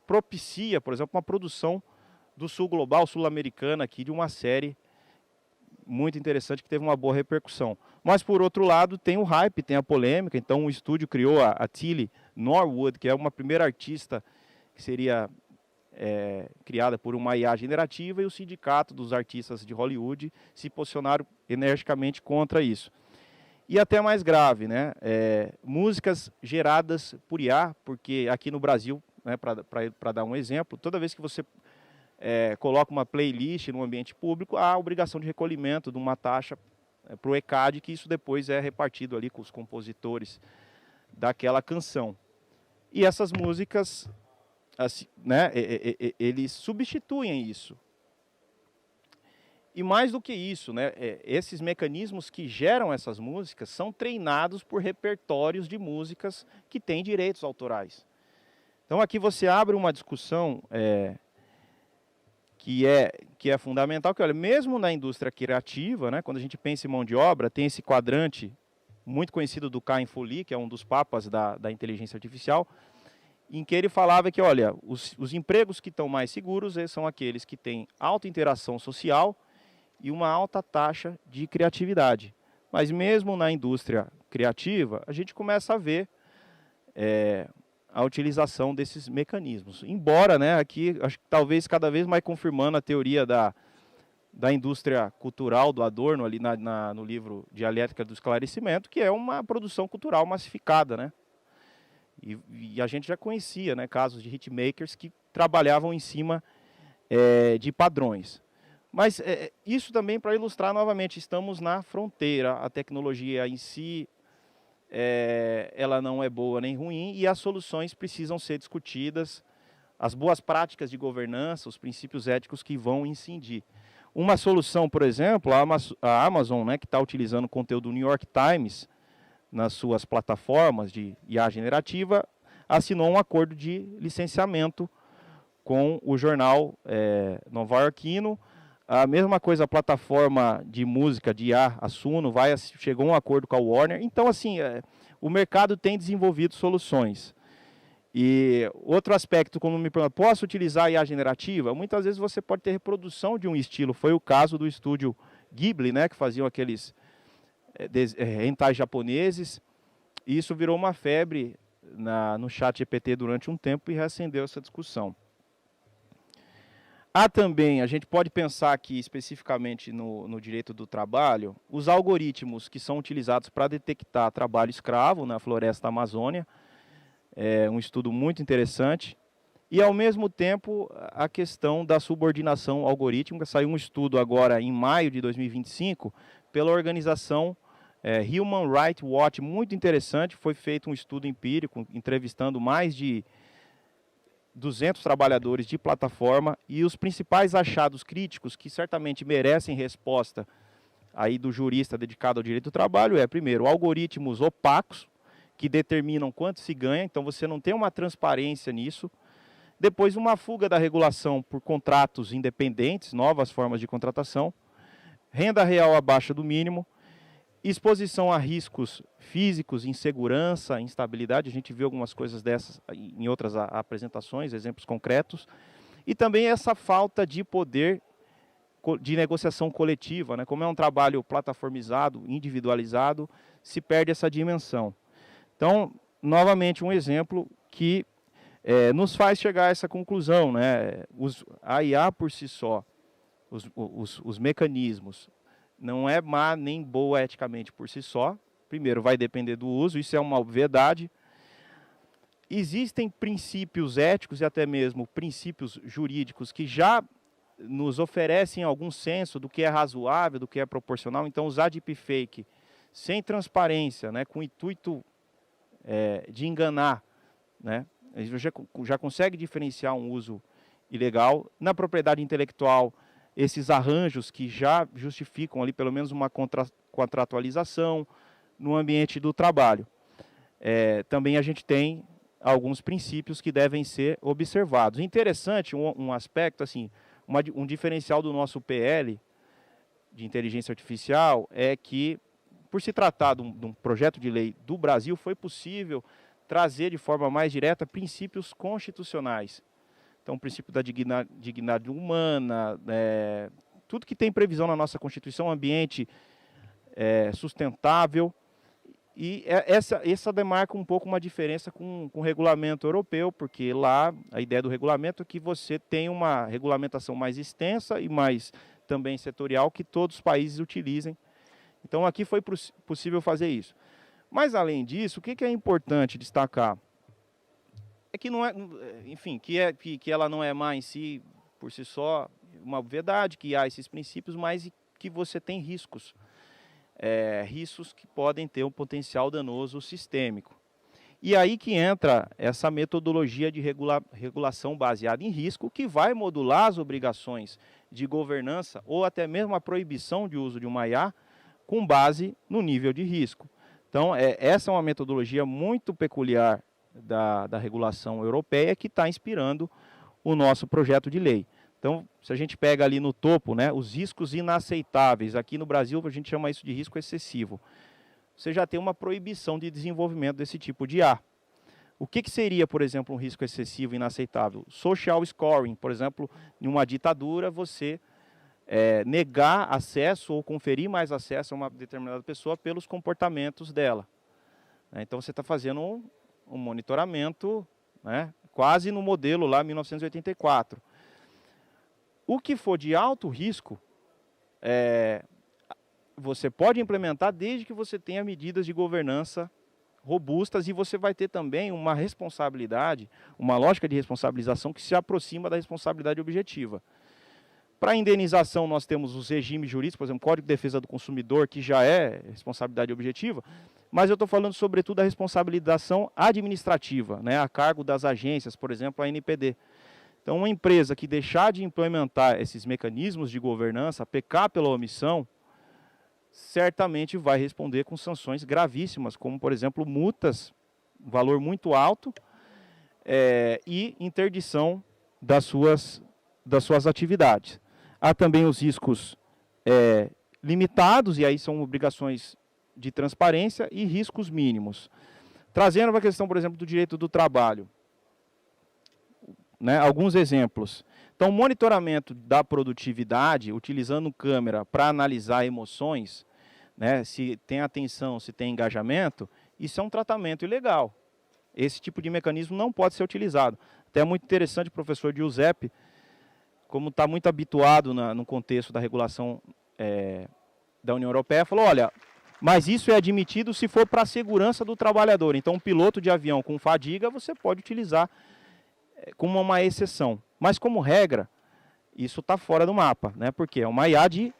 propicia, por exemplo, uma produção do sul global, sul-americana aqui, de uma série muito interessante que teve uma boa repercussão. Mas, por outro lado, tem o hype, tem a polêmica. Então, o estúdio criou a Tilly Norwood, que é uma primeira artista que seria criada por uma IA generativa, e o sindicato dos artistas de Hollywood se posicionaram energicamente contra isso. E até mais grave, né? Músicas geradas por IA, porque aqui no Brasil, né, para dar um exemplo, toda vez que você coloca uma playlist no ambiente público, há a obrigação de recolhimento de uma taxa para o ECAD, que isso depois é repartido ali com os compositores daquela canção. E essas músicas, assim, né, eles substituem isso. E mais do que isso, né, esses mecanismos que geram essas músicas são treinados por repertórios de músicas que têm direitos autorais. Então aqui você abre uma discussão que é fundamental, que olha, mesmo na indústria criativa, né, quando a gente pensa em mão de obra, tem esse quadrante muito conhecido do Cain Foley, que é um dos papas da inteligência artificial, em que ele falava que, olha, os empregos que estão mais seguros são aqueles que têm alta interação social e uma alta taxa de criatividade. Mas mesmo na indústria criativa, a gente começa a ver a utilização desses mecanismos. Embora, né, aqui, acho que talvez cada vez mais confirmando a teoria da indústria cultural do Adorno, ali no livro Dialética do Esclarecimento, que é uma produção cultural massificada, né? E a gente já conhecia, né, casos de hitmakers que trabalhavam em cima de padrões. Mas isso também para ilustrar novamente, estamos na fronteira, a tecnologia em si, ela não é boa nem ruim, e as soluções precisam ser discutidas, as boas práticas de governança, os princípios éticos que vão incidir. Uma solução, por exemplo, a Amazon, né, que está utilizando o conteúdo do New York Times nas suas plataformas de IA generativa, assinou um acordo de licenciamento com o jornal nova-iorquino. A mesma coisa, a plataforma de música de IA, a Suno, chegou a um acordo com a Warner. Então, assim, o mercado tem desenvolvido soluções. E outro aspecto, como me perguntam, posso utilizar a IA generativa? Muitas vezes você pode ter reprodução de um estilo. Foi o caso do estúdio Ghibli, né, que faziam aqueles hentais japoneses. E isso virou uma febre no chat GPT durante um tempo e reacendeu essa discussão. Há também, a gente pode pensar aqui especificamente no direito do trabalho, os algoritmos que são utilizados para detectar trabalho escravo na floresta amazônia, um estudo muito interessante, e ao mesmo tempo a questão da subordinação algorítmica. Saiu um estudo agora em maio de 2025 pela organização Human Rights Watch, muito interessante. Foi feito um estudo empírico entrevistando mais de 200 trabalhadores de plataforma, e os principais achados críticos que certamente merecem resposta aí do jurista dedicado ao direito do trabalho é, primeiro, algoritmos opacos, que determinam quanto se ganha, então você não tem uma transparência nisso. Depois, uma fuga da regulação por contratos independentes, novas formas de contratação, renda real abaixo do mínimo, exposição a riscos físicos, insegurança, instabilidade, a gente viu algumas coisas dessas em outras apresentações, exemplos concretos, e também essa falta de poder de negociação coletiva, né? Como é um trabalho plataformizado, individualizado, se perde essa dimensão. Então, novamente, um exemplo que nos faz chegar a essa conclusão, né? A IA por si só, os mecanismos, não é má nem boa eticamente por si só. Primeiro, vai depender do uso, isso é uma obviedade. Existem princípios éticos e até mesmo princípios jurídicos que já nos oferecem algum senso do que é razoável, do que é proporcional. Então, usar deepfake sem transparência, né, com o intuito de enganar, né, já consegue diferenciar um uso ilegal. Na propriedade intelectual, esses arranjos que já justificam ali pelo menos uma contratualização no ambiente do trabalho. Também a gente tem alguns princípios que devem ser observados. Interessante, um aspecto, assim, um diferencial do nosso PL de inteligência artificial é que, por se tratar de um projeto de lei do Brasil, foi possível trazer de forma mais direta princípios constitucionais. Então, o princípio da dignidade humana, tudo que tem previsão na nossa Constituição, ambiente sustentável. E essa demarca um pouco uma diferença com o regulamento europeu, porque lá a ideia do regulamento é que você tem uma regulamentação mais extensa e mais também setorial que todos os países utilizem. Então aqui foi possível fazer isso. Mas além disso, o que é importante destacar? É que não é, enfim, que ela não é má em si, por si só, uma obviedade, que há esses princípios, mas que você tem riscos. Riscos que podem ter um potencial danoso sistêmico. E aí que entra essa metodologia de regulação baseada em risco, que vai modular as obrigações de governança ou até mesmo a proibição de uso de uma IA com base no nível de risco. Então, essa é uma metodologia muito peculiar da regulação europeia que está inspirando o nosso projeto de lei. Então, se a gente pega ali no topo, né, os riscos inaceitáveis, aqui no Brasil a gente chama isso de risco excessivo. Você já tem uma proibição de desenvolvimento desse tipo de IA. O que seria, por exemplo, um risco excessivo inaceitável? Social scoring, por exemplo, em uma ditadura, você negar acesso ou conferir mais acesso a uma determinada pessoa pelos comportamentos dela. Então, você está fazendo um monitoramento, né, quase no modelo lá 1984. O que for de alto risco, você pode implementar desde que você tenha medidas de governança robustas e você vai ter também uma responsabilidade, uma lógica de responsabilização que se aproxima da responsabilidade objetiva. Para indenização, nós temos os regimes jurídicos, por exemplo, Código de Defesa do Consumidor, que já é responsabilidade objetiva, mas eu estou falando sobretudo da responsabilização administrativa, né, a cargo das agências, por exemplo, a ANPD. Então, uma empresa que deixar de implementar esses mecanismos de governança, pecar pela omissão, certamente vai responder com sanções gravíssimas, como, por exemplo, multas, um valor muito alto, e interdição das suas atividades. Há também os riscos limitados, e aí são obrigações de transparência, e riscos mínimos. Trazendo para a questão, por exemplo, do direito do trabalho. Né, alguns exemplos. Então, monitoramento da produtividade, utilizando câmera para analisar emoções, né, se tem atenção, se tem engajamento, isso é um tratamento ilegal. Esse tipo de mecanismo não pode ser utilizado. Até é muito interessante o professor Giuseppe, como está muito habituado no contexto da regulação da União Europeia, falou, olha, mas isso é admitido se for para a segurança do trabalhador. Então, um piloto de avião com fadiga, você pode utilizar como uma exceção. Mas, como regra, isso está fora do mapa, né? Porque é uma IA de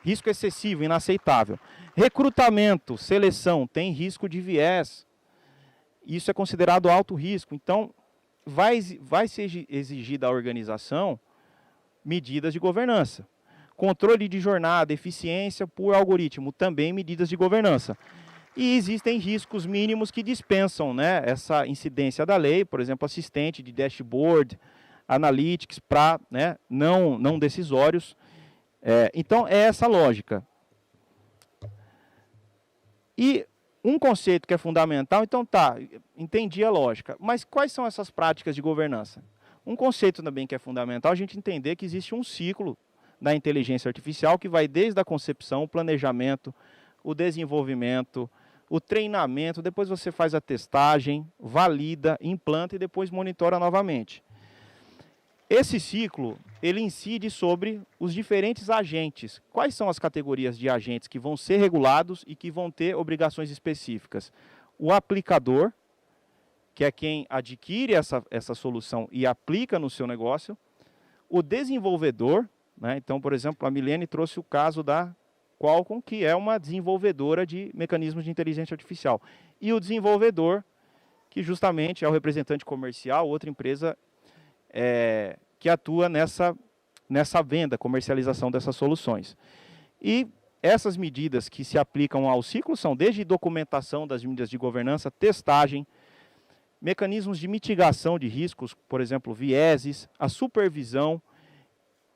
risco excessivo, inaceitável. Recrutamento, seleção, tem risco de viés. Isso é considerado alto risco. Então, vai se exigir da organização medidas de governança. controle de jornada, eficiência por algoritmo, também medidas de governança. E existem riscos mínimos que dispensam, né, essa incidência da lei, por exemplo, assistente de dashboard, analytics para, né, não decisórios. Então, é essa lógica. E um conceito que é fundamental, então tá, entendi a lógica, mas quais são essas práticas de governança? Um conceito também que é fundamental, a gente entender que existe um ciclo da inteligência artificial que vai desde a concepção, o planejamento, o desenvolvimento, o treinamento, depois você faz a testagem, valida, implanta e depois monitora novamente. Esse ciclo, ele incide sobre os diferentes agentes. Quais são as categorias de agentes que vão ser regulados e que vão ter obrigações específicas? O aplicador, que é quem adquire essa solução e aplica no seu negócio. O desenvolvedor, né? Então, por exemplo, a Milene trouxe o caso da Qualcomm, que é uma desenvolvedora de mecanismos de inteligência artificial. E o desenvolvedor, que justamente é o representante comercial, outra empresa que atua nessa venda, comercialização dessas soluções. E essas medidas que se aplicam ao ciclo são desde documentação das medidas de governança, testagem, mecanismos de mitigação de riscos, por exemplo, vieses, a supervisão,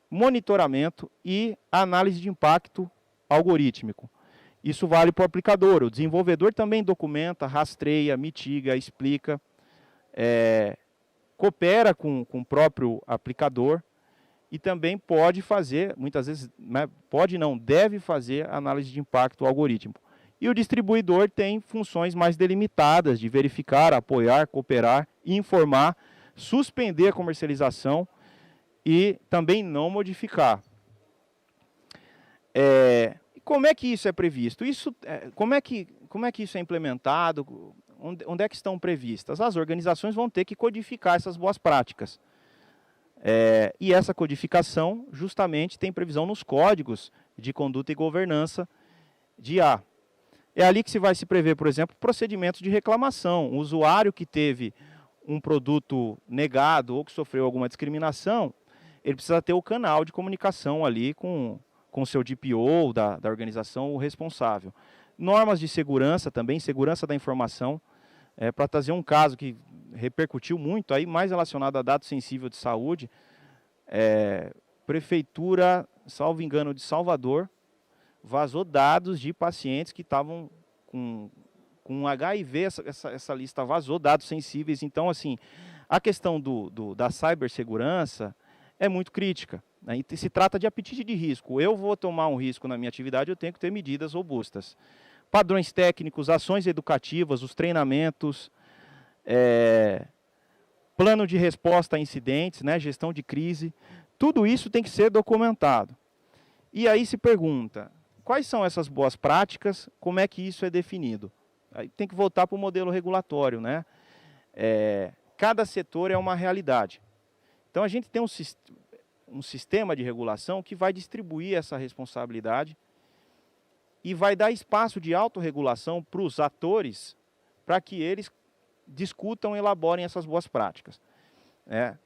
monitoramento e a análise de impacto algorítmico. Isso vale para o aplicador. O desenvolvedor também documenta, rastreia, mitiga, explica, coopera com o próprio aplicador e também pode fazer, muitas vezes, né, pode não, deve fazer análise de impacto algorítmico. E o distribuidor tem funções mais delimitadas de verificar, apoiar, cooperar, informar, suspender a comercialização e também não modificar. Como é que isso é previsto? Como é que isso é implementado? Onde é que estão previstas? As organizações vão ter que codificar essas boas práticas. E essa codificação justamente tem previsão nos códigos de conduta e governança de IA. É ali que se vai se prever, por exemplo, procedimentos de reclamação. O usuário que teve um produto negado ou que sofreu alguma discriminação, ele precisa ter o canal de comunicação ali com o seu DPO da organização, o responsável. Normas de segurança também, segurança da informação, para trazer um caso que repercutiu muito, aí, mais relacionado a dado sensível de saúde, prefeitura, salvo engano, de Salvador, vazou dados de pacientes que estavam com HIV, essa lista vazou, dados sensíveis. Então, assim, a questão da cibersegurança é muito crítica, né? E se trata de apetite de risco. Eu vou tomar um risco na minha atividade, eu tenho que ter medidas robustas. Padrões técnicos, ações educativas, os treinamentos, plano de resposta a incidentes, né, gestão de crise, tudo isso tem que ser documentado. E aí se pergunta, quais são essas boas práticas, como é que isso é definido? Aí tem que voltar para o modelo regulatório, né? Cada setor é uma realidade. Então a gente tem um sistema de regulação que vai distribuir essa responsabilidade e vai dar espaço de autorregulação para os atores, para que eles discutam e elaborem essas boas práticas.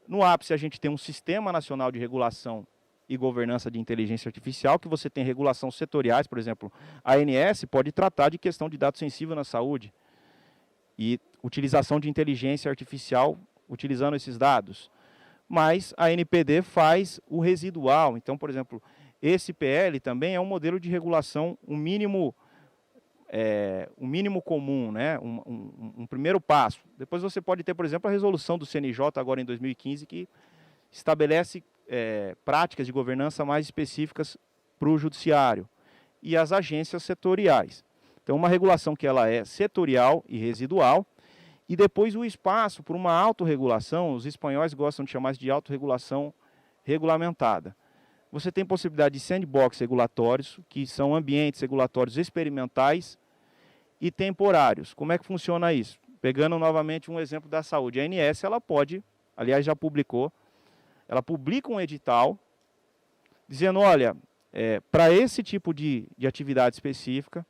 No ápice, a gente tem um Sistema Nacional de Regulação e Governança de Inteligência Artificial, que você tem regulação setoriais, por exemplo, a ANS pode tratar de questão de dado sensível na saúde e utilização de inteligência artificial utilizando esses dados. Mas a NPD faz o residual. Então, por exemplo, esse PL também é um modelo de regulação, um mínimo comum, né? um primeiro passo. Depois você pode ter, por exemplo, a resolução do CNJ agora em 2015, que estabelece práticas de governança mais específicas para o judiciário e as agências setoriais. Então, uma regulação que ela é setorial e residual, e depois o espaço para uma autorregulação, os espanhóis gostam de chamar isso de autorregulação regulamentada. Você tem possibilidade de sandbox regulatórios, que são ambientes regulatórios experimentais e temporários. Como é que funciona isso? Pegando novamente um exemplo da saúde. A ANS, ela pode, aliás já publicou, ela publica um edital dizendo, olha, para esse tipo de atividade específica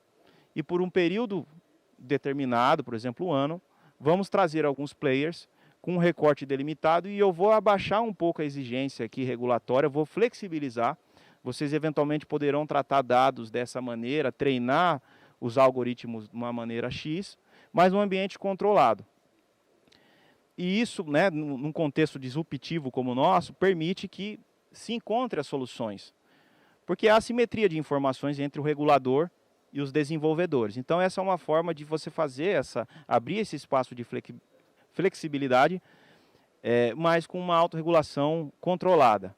e por um período determinado, por exemplo, um ano, vamos trazer alguns players com um recorte delimitado e eu vou abaixar um pouco a exigência aqui regulatória, vou flexibilizar vocês eventualmente poderão tratar dados dessa maneira, treinar os algoritmos de uma maneira X, mas num ambiente controlado. E isso, né, num contexto disruptivo como o nosso, permite que se encontre as soluções. Porque há assimetria de informações entre o regulador e os desenvolvedores. Então, essa é uma forma de você abrir esse espaço de flexibilidade, mas com uma autorregulação controlada.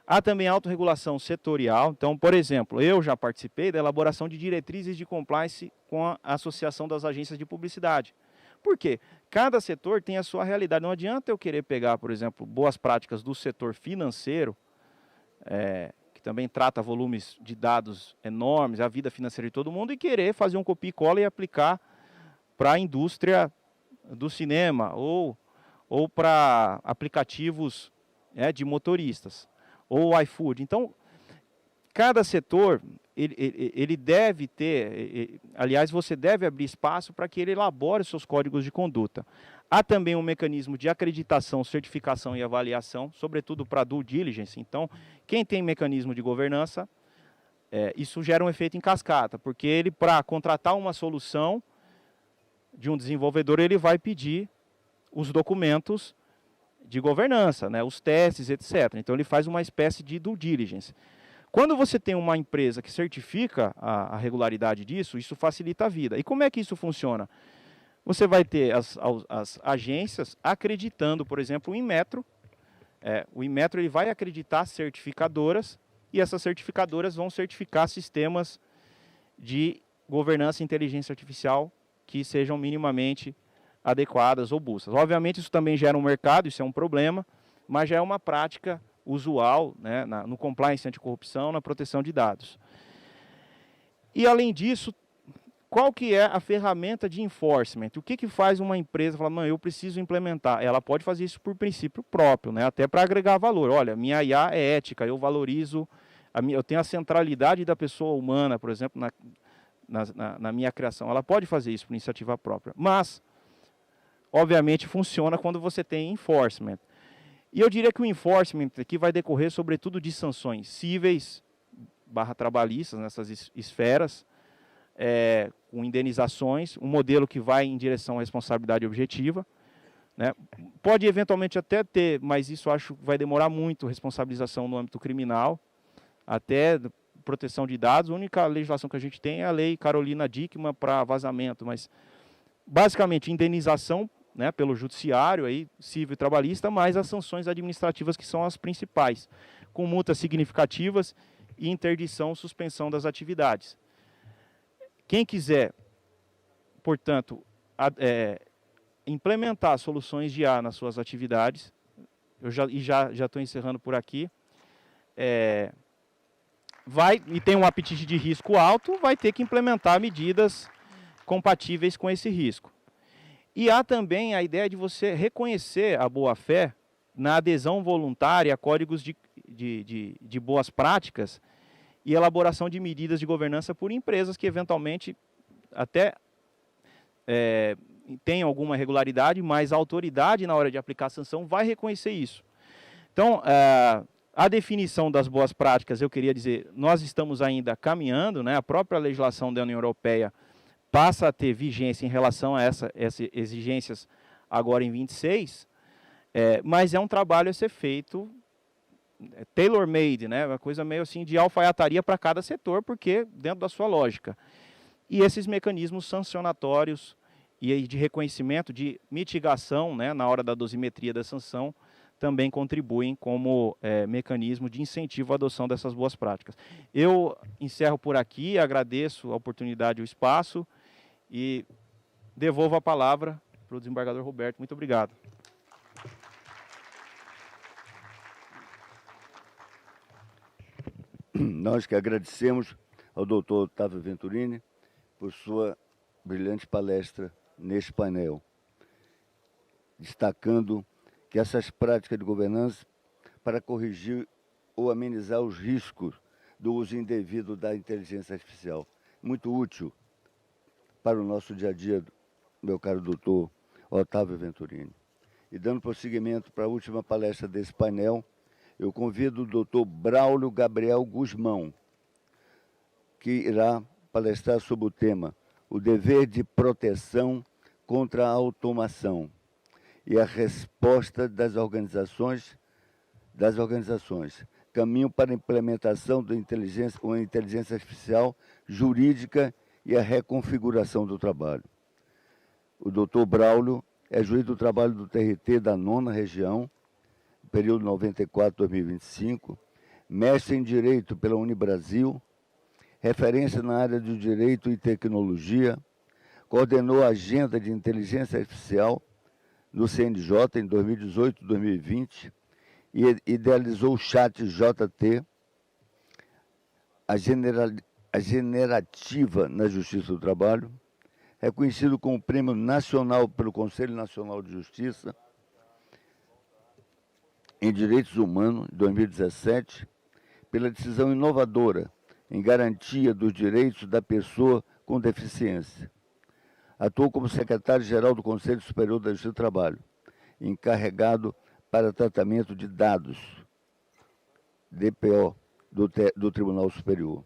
Há também autorregulação setorial. Então, por exemplo, eu já participei da elaboração de diretrizes de compliance com a Associação das Agências de Publicidade. Por quê? Cada setor tem a sua realidade. Não adianta eu querer pegar, por exemplo, boas práticas do setor financeiro, que também trata volumes de dados enormes, a vida financeira de todo mundo, e querer fazer um copia e cola e aplicar para a indústria do cinema ou para aplicativos de motoristas, ou iFood. Então, cada setor, ele deve ter, aliás, você deve abrir espaço para que ele elabore seus códigos de conduta. Há também um mecanismo de acreditação, certificação e avaliação, sobretudo para due diligence. Então, quem tem mecanismo de governança, isso gera um efeito em cascata, porque ele, para contratar uma solução de um desenvolvedor, ele vai pedir os documentos de governança, né, os testes, etc. Então, ele faz uma espécie de due diligence. Quando você tem uma empresa que certifica a regularidade disso, isso facilita a vida. E como é que isso funciona? Você vai ter as agências acreditando, por exemplo, o Inmetro. O Inmetro ele vai acreditar certificadoras, e essas certificadoras vão certificar sistemas de governança e inteligência artificial que sejam minimamente adequadas, robustas. Obviamente, isso também gera um mercado, isso é um problema, mas já é uma prática usual, né, no compliance anticorrupção, na proteção de dados. E, além disso, qual que é a ferramenta de enforcement? O que faz uma empresa falar, não, eu preciso implementar? Ela pode fazer isso por princípio próprio, né, até para agregar valor. Olha, minha IA é ética, eu valorizo, eu tenho a centralidade da pessoa humana, por exemplo, na minha criação. Ela pode fazer isso por iniciativa própria, mas obviamente funciona quando você tem enforcement. E eu diria que o enforcement aqui vai decorrer sobretudo de sanções cíveis / trabalhistas nessas esferas, com indenizações, um modelo que vai em direção à responsabilidade objetiva, né? Pode eventualmente até ter, mas isso acho que vai demorar muito, responsabilização no âmbito criminal, até proteção de dados. A única legislação que a gente tem é a lei Carolina Dickmann para vazamento, mas basicamente indenização, né, pelo judiciário, aí, civil e trabalhista, mais as sanções administrativas que são as principais, com multas significativas e interdição, suspensão das atividades. Quem quiser, portanto, implementar soluções de IA nas suas atividades, eu já estou encerrando por aqui, e tem um apetite de risco alto, vai ter que implementar medidas compatíveis com esse risco. E há também a ideia de você reconhecer a boa-fé na adesão voluntária a códigos de boas práticas e elaboração de medidas de governança por empresas que eventualmente até têm alguma irregularidade, mas a autoridade na hora de aplicar a sanção vai reconhecer isso. Então, a definição das boas práticas, eu queria dizer, nós estamos ainda caminhando, né? A própria legislação da União Europeia passa a ter vigência em relação a essas exigências agora em 26, mas é um trabalho a ser feito tailor-made, né? Uma coisa meio assim de alfaiataria para cada setor, porque dentro da sua lógica. E esses mecanismos sancionatórios e de reconhecimento, de mitigação, né, na hora da dosimetria da sanção, também contribuem como mecanismo de incentivo à adoção dessas boas práticas. Eu encerro por aqui, agradeço a oportunidade e o espaço, e devolvo a palavra para o desembargador Roberto. Muito obrigado. Nós que agradecemos ao doutor Otávio Venturini por sua brilhante palestra neste painel, destacando que essas práticas de governança para corrigir ou amenizar os riscos do uso indevido da inteligência artificial. Muito útil para o nosso dia a dia, meu caro doutor Otávio Venturini. E dando prosseguimento para a última palestra desse painel, eu convido o doutor Braulio Gabriel Guzmão, que irá palestrar sobre o tema o dever de proteção contra a automação e a resposta das organizações, caminho para a implementação da uma inteligência artificial jurídica e a reconfiguração do trabalho. O doutor Braulio é juiz do trabalho do TRT da 9ª Região, período 94-2025, mestre em Direito pela Unibrasil, referência na área do Direito e Tecnologia, coordenou a Agenda de Inteligência Artificial no CNJ em 2018-2020 e idealizou o Chat JT, a generativa na Justiça do Trabalho, reconhecido com o Prêmio Nacional pelo Conselho Nacional de Justiça em Direitos Humanos, em 2017, pela decisão inovadora em garantia dos direitos da pessoa com deficiência. Atuou como secretário-geral do Conselho Superior da Justiça do Trabalho, encarregado para tratamento de dados, DPO, do Tribunal Superior.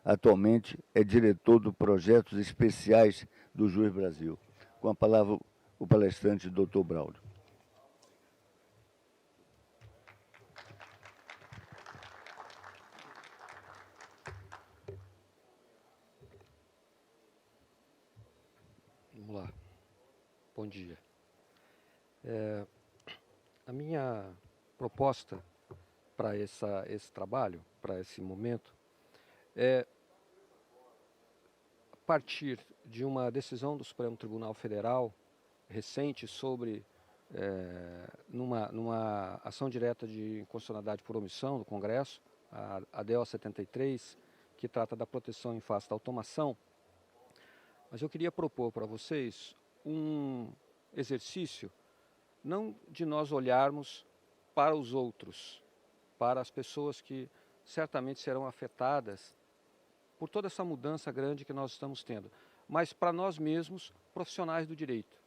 Atualmente é diretor do Projetos Especiais do Juiz Brasil. Com a palavra, o palestrante, doutor Braulio. Vamos lá. Bom dia. A minha proposta para esse trabalho, para esse momento, é a partir de uma decisão do Supremo Tribunal Federal recente sobre numa ação direta de inconstitucionalidade por omissão do Congresso, a DO 73, que trata da proteção em face da automação. Mas eu queria propor para vocês um exercício, não de nós olharmos para os outros, para as pessoas que certamente serão afetadas por toda essa mudança grande que nós estamos tendo, mas para nós mesmos, profissionais do direito,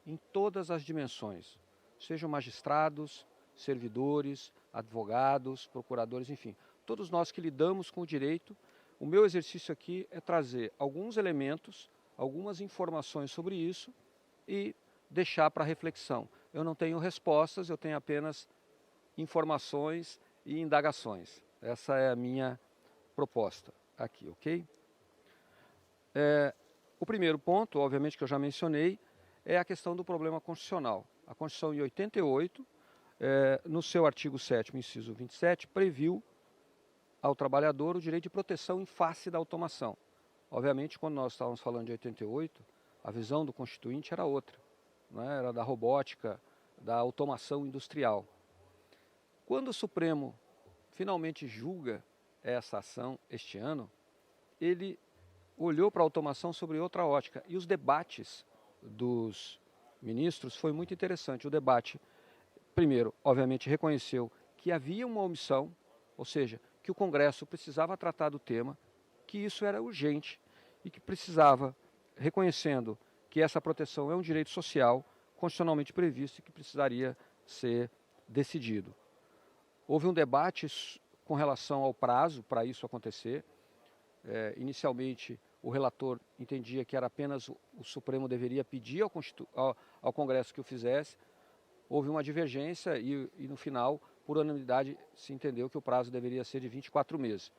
em todas as dimensões, sejam magistrados, servidores, advogados, procuradores, enfim, todos nós que lidamos com o direito. O meu exercício aqui é trazer alguns elementos, algumas informações sobre isso e deixar para reflexão. Eu não tenho respostas, eu tenho apenas informações e indagações. Essa é a minha proposta aqui, ok? O primeiro ponto, obviamente, que eu já mencionei, é a questão do problema constitucional. A Constituição, em 88, no seu artigo 7º, inciso 27, previu ao trabalhador o direito de proteção em face da automação. Obviamente, quando nós estávamos falando de 88, a visão do Constituinte era outra, né? Era da robótica, da automação industrial. Quando o Supremo finalmente julga essa ação este ano, ele olhou para a automação sobre outra ótica. E os debates dos ministros foi muito interessante. O debate, primeiro, obviamente, reconheceu que havia uma omissão, ou seja, que o Congresso precisava tratar do tema, que isso era urgente e que precisava, reconhecendo que essa proteção é um direito social constitucionalmente previsto e que precisaria ser decidido. Houve um debate com relação ao prazo para isso acontecer. Inicialmente, o relator entendia que era apenas o Supremo deveria pedir ao Congresso que o fizesse. Houve uma divergência e no final, por unanimidade, se entendeu que o prazo deveria ser de 24 meses.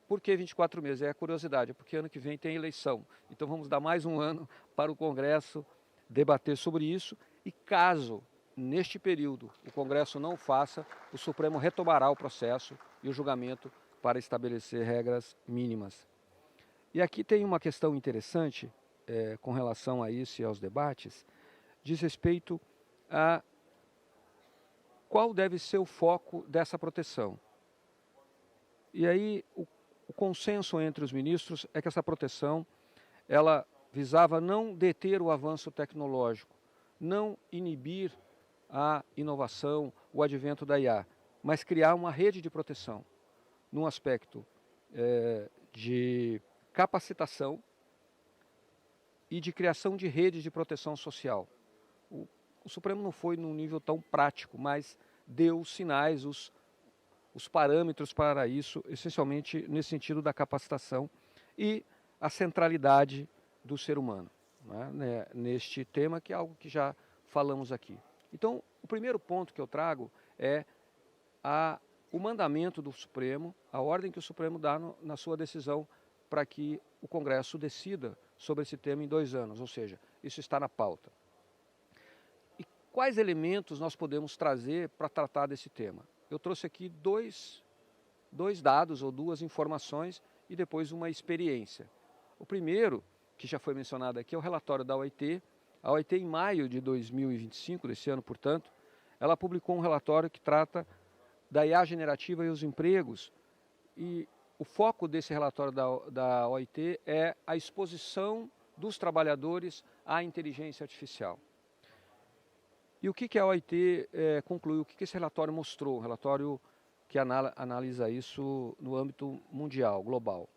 Por que 24 meses? É a curiosidade, porque ano que vem tem eleição. Então vamos dar mais um ano para o Congresso debater sobre isso e caso, neste período, o Congresso não faça, o Supremo retomará o processo e o julgamento para estabelecer regras mínimas. E aqui tem uma questão interessante com relação a isso e aos debates, diz respeito a qual deve ser o foco dessa proteção. E aí o consenso entre os ministros é que essa proteção ela visava não deter o avanço tecnológico, não inibir a inovação, o advento da IA, mas criar uma rede de proteção, num aspecto de capacitação e de criação de redes de proteção social. O Supremo não foi num nível tão prático, mas deu sinais, os os parâmetros para isso, essencialmente nesse sentido da capacitação e a centralidade do ser humano, né, neste tema, que é algo que já falamos aqui. Então, o primeiro ponto que eu trago é o mandamento do Supremo, a ordem que o Supremo dá na sua decisão para que o Congresso decida sobre esse tema em 2 anos, ou seja, isso está na pauta. E quais elementos nós podemos trazer para tratar desse tema? Eu trouxe aqui dois dados ou 2 informações e depois uma experiência. O primeiro, que já foi mencionado aqui, é o relatório da OIT. A OIT, em maio de 2025, desse ano, portanto, ela publicou um relatório que trata da IA generativa e os empregos. E o foco desse relatório da OIT é a exposição dos trabalhadores à inteligência artificial. E o que a OIT concluiu? O que esse relatório mostrou? Um relatório que analisa isso no âmbito mundial, global.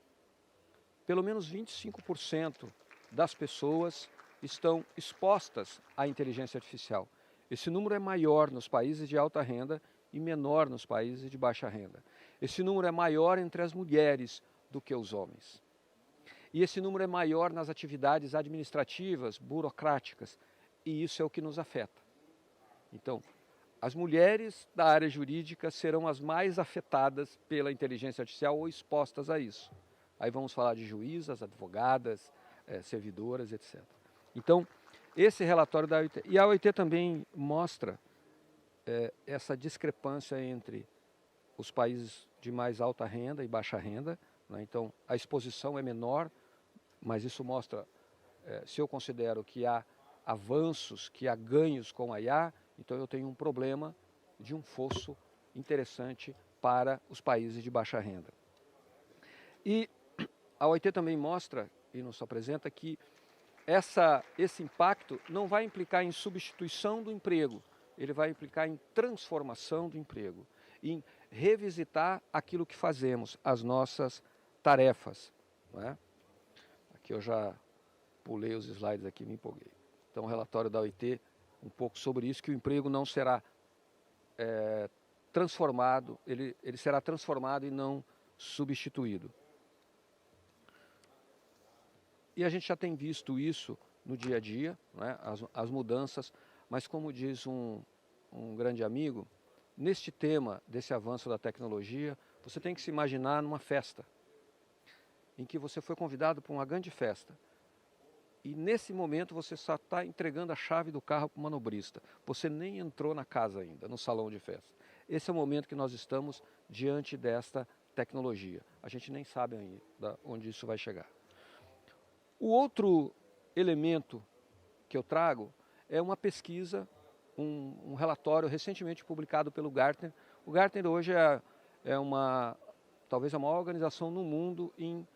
Pelo menos 25% das pessoas estão expostas à inteligência artificial. Esse número é maior nos países de alta renda e menor nos países de baixa renda. Esse número é maior entre as mulheres do que os homens. E esse número é maior nas atividades administrativas, burocráticas, e isso é o que nos afeta. Então, as mulheres da área jurídica serão as mais afetadas pela inteligência artificial ou expostas a isso. Aí vamos falar de juízas, advogadas, servidoras, etc. Então, esse relatório da OIT, e a OIT também mostra essa discrepância entre os países de mais alta renda e baixa renda, né? Então, a exposição é menor, mas isso mostra, se eu considero que há avanços, que há ganhos com a IA, então eu tenho um problema de um fosso interessante para os países de baixa renda. E a OIT também mostra e nos apresenta que esse impacto não vai implicar em substituição do emprego, ele vai implicar em transformação do emprego, em revisitar aquilo que fazemos, as nossas tarefas. Não é? Aqui eu já pulei os slides aqui e me empolguei. Então, o relatório da OIT, um pouco sobre isso, que o emprego não será transformado, ele será transformado e não substituído. E a gente já tem visto isso no dia a dia, né, as mudanças, mas como diz um grande amigo, neste tema desse avanço da tecnologia, você tem que se imaginar numa festa, em que você foi convidado para uma grande festa. E nesse momento você só está entregando a chave do carro para o manobrista. Você nem entrou na casa ainda, no salão de festa. Esse é o momento que nós estamos diante desta tecnologia. A gente nem sabe ainda onde isso vai chegar. O outro elemento que eu trago é uma pesquisa, um relatório recentemente publicado pelo Gartner. O Gartner hoje é talvez a maior organização no mundo em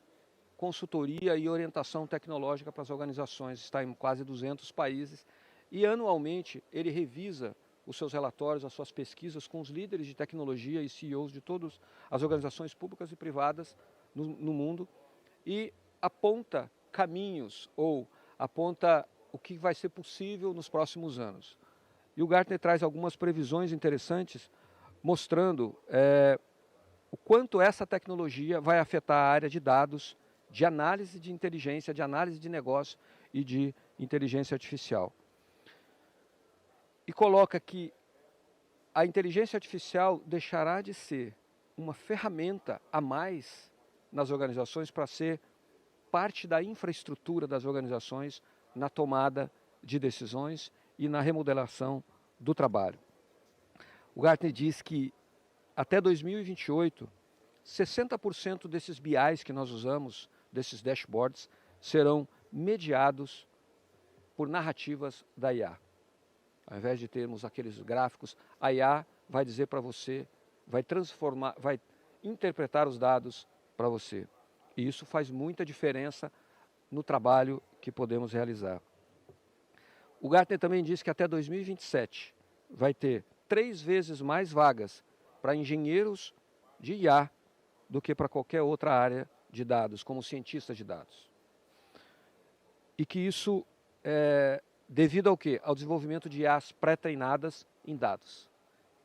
consultoria e orientação tecnológica para as organizações, está em quase 200 países e anualmente ele revisa os seus relatórios, as suas pesquisas com os líderes de tecnologia e CEOs de todas as organizações públicas e privadas no mundo e aponta caminhos ou aponta o que vai ser possível nos próximos anos. E o Gartner traz algumas previsões interessantes mostrando o quanto essa tecnologia vai afetar a área de dados, de análise de inteligência, de análise de negócio e de inteligência artificial. E coloca que a inteligência artificial deixará de ser uma ferramenta a mais nas organizações para ser parte da infraestrutura das organizações na tomada de decisões e na remodelação do trabalho. O Gartner diz que até 2028, 60% desses BIs que nós usamos, desses dashboards, serão mediados por narrativas da IA. Ao invés de termos aqueles gráficos, a IA vai dizer para você, vai transformar, vai interpretar os dados para você. E isso faz muita diferença no trabalho que podemos realizar. O Gartner também diz que até 2027 vai ter 3 vezes mais vagas para engenheiros de IA do que para qualquer outra área de dados, como cientistas de dados. E que isso é devido ao quê? Ao desenvolvimento de IAs pré-treinadas em dados.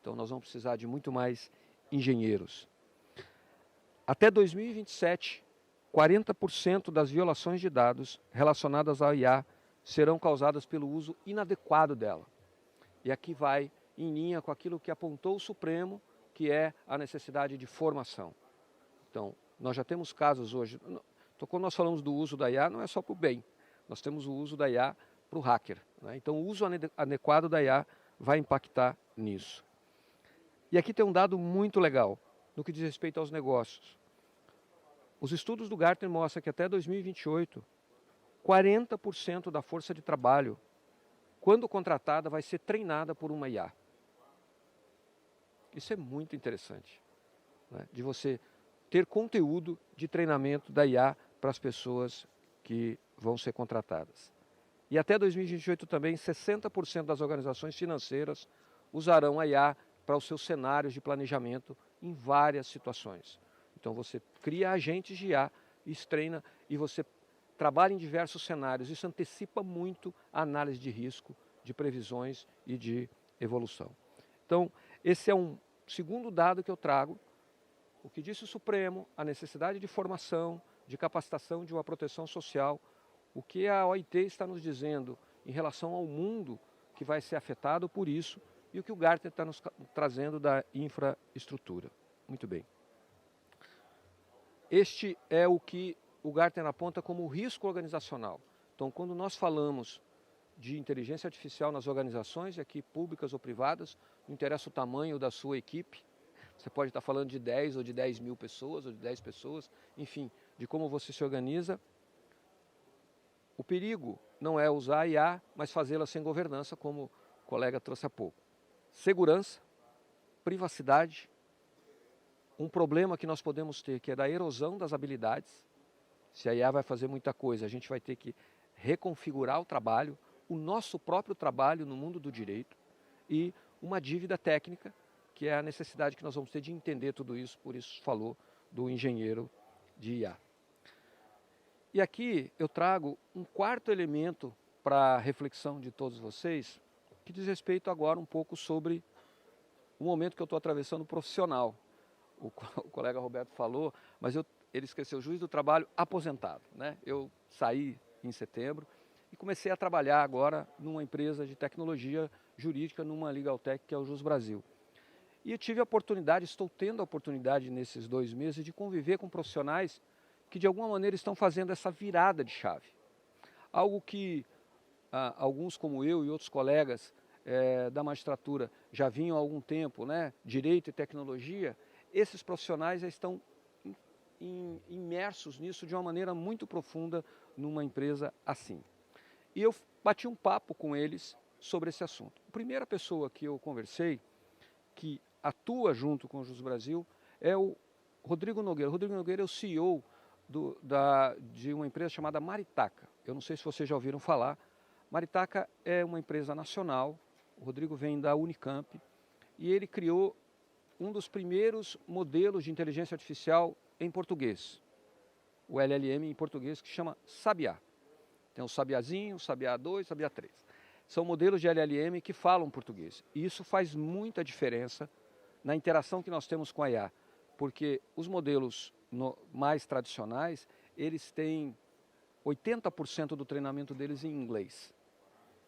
Então nós vamos precisar de muito mais engenheiros. Até 2027, 40% das violações de dados relacionadas ao IA serão causadas pelo uso inadequado dela. E aqui vai em linha com aquilo que apontou o Supremo, que é a necessidade de formação. Então, nós já temos casos hoje, quando nós falamos do uso da IA, não é só para o bem, nós temos o uso da IA para o hacker, né? Então, o uso adequado da IA vai impactar nisso. E aqui tem um dado muito legal, no que diz respeito aos negócios. Os estudos do Gartner mostram que até 2028, 40% da força de trabalho, quando contratada, vai ser treinada por uma IA. Isso é muito interessante, né? De você ter conteúdo de treinamento da IA para as pessoas que vão ser contratadas. E até 2028 também, 60% das organizações financeiras usarão a IA para os seus cenários de planejamento em várias situações. Então você cria agentes de IA, treina e você trabalha em diversos cenários. Isso antecipa muito a análise de risco, de previsões e de evolução. Então, esse é um segundo dado que eu trago. O que disse o Supremo, a necessidade de formação, de capacitação, de uma proteção social, o que a OIT está nos dizendo em relação ao mundo que vai ser afetado por isso e o que o Gartner está nos trazendo da infraestrutura. Muito bem. Este é o que o Gartner aponta como risco organizacional. Então, quando nós falamos de inteligência artificial nas organizações, aqui públicas ou privadas, não interessa o tamanho da sua equipe, você pode estar falando de 10 ou de 10 mil pessoas, ou de 10 pessoas, enfim, de como você se organiza. O perigo não é usar a IA, mas fazê-la sem governança, como o colega trouxe há pouco. Segurança, privacidade, um problema que nós podemos ter, que é da erosão das habilidades. Se a IA vai fazer muita coisa, a gente vai ter que reconfigurar o trabalho, o nosso próprio trabalho no mundo do direito, e uma dívida técnica, que é a necessidade que nós vamos ter de entender tudo isso, por isso falou do engenheiro de IA. E aqui eu trago um quarto elemento para a reflexão de todos vocês, que diz respeito agora um pouco sobre o momento que eu estou atravessando profissional. O colega Roberto falou, mas ele esqueceu, juiz do trabalho aposentado, né? Eu saí em setembro e comecei a trabalhar agora numa empresa de tecnologia jurídica, numa Legal Tech, que é o Jus Brasil. E eu tive a oportunidade, estou tendo a oportunidade nesses 2 meses de conviver com profissionais que de alguma maneira estão fazendo essa virada de chave. Algo que alguns como eu e outros colegas da magistratura já vinham há algum tempo, né? Direito e tecnologia, esses profissionais já estão imersos nisso de uma maneira muito profunda numa empresa assim. E eu bati um papo com eles sobre esse assunto. A primeira pessoa que eu conversei, que atua junto com o Jus Brasil, é o Rodrigo Nogueira. O Rodrigo Nogueira é o CEO de uma empresa chamada Maritaca. Eu não sei se vocês já ouviram falar. Maritaca é uma empresa nacional, o Rodrigo vem da Unicamp, e ele criou um dos primeiros modelos de inteligência artificial em português, o LLM em português, que chama Sabiá. Tem o Sabiazinho, o Sabiá 2, o Sabiá 3. São modelos de LLM que falam português. E isso faz muita diferença na interação que nós temos com a IA, porque os modelos mais tradicionais, eles têm 80% do treinamento deles em inglês.